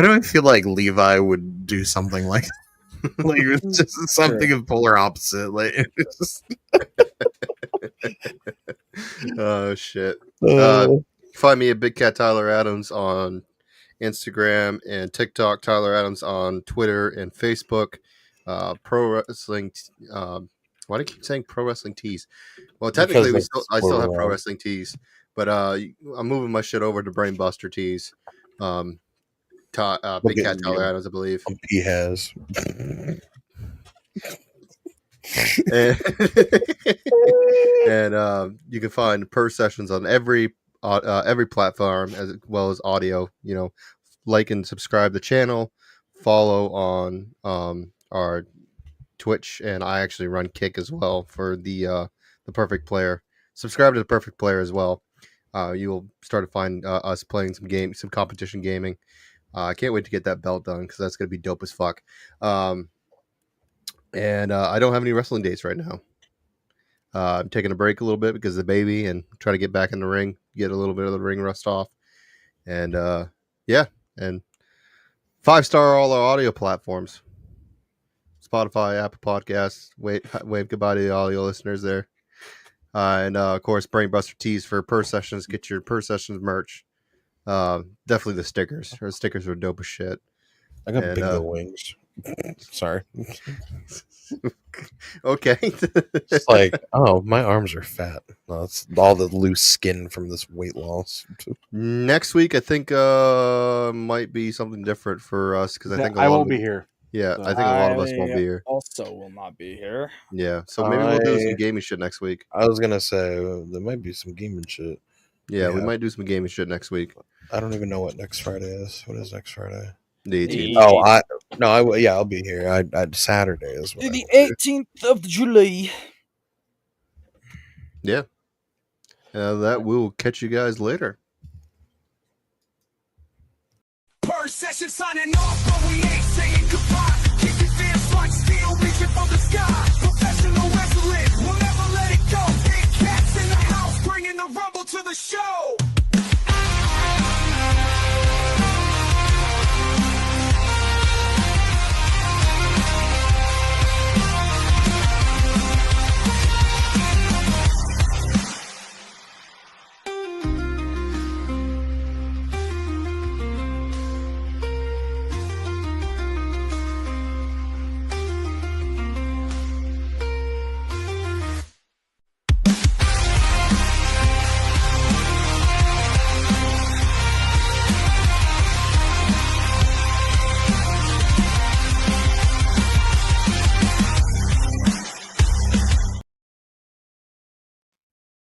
do I feel like Levi would do something like like it's just something of polar opposite? Like it's just... Oh shit. Find me at Big Cat Tyler Adams on Instagram and TikTok, Tyler Adams on Twitter and Facebook. Pro Wrestling why do I keep saying Pro Wrestling Tees? Well, technically I still have Pro Wrestling Tees, but I'm moving my shit over to Brainbuster Tees. Big Cat Tyler Adams, I believe. He has. and you can find Purr sessions on every platform as well as audio. You know, like and subscribe the channel, follow on our Twitch, and I actually run Kick as well for the Perfect Player. Subscribe to the Perfect Player as well. You will start to find us playing some competition gaming. I can't wait to get that belt done because that's going to be dope as fuck. And I don't have any wrestling dates right now. I'm taking a break a little bit because of the baby and trying to get back in the ring, get a little bit of the ring rust off. And yeah, and 5-star all our audio platforms. Spotify, Apple Podcasts. Wave goodbye to the audio listeners there. And of course, Brainbuster Tees for Purr Sessions. Get your Purr Sessions merch. Definitely the stickers. Her stickers are dope as shit. I got bingo wings. Sorry. Okay. It's like, oh, my arms are fat. No, it's all the loose skin from this weight loss. Next week, I think might be something different for us because I think I won't be here. Yeah, I think a lot of us won't be here. Also, will not be here. Yeah, so maybe we'll do some gaming shit next week. I was gonna say there might be some gaming shit. Yeah, we might do some gaming shit next week. I don't even know what next Friday is. What is next Friday? The 18th. Oh, I'll be here. I Saturday as well. The 18th of July. Yeah. That we'll catch you guys later. Purr session signing off, but we ain't saying goodbye.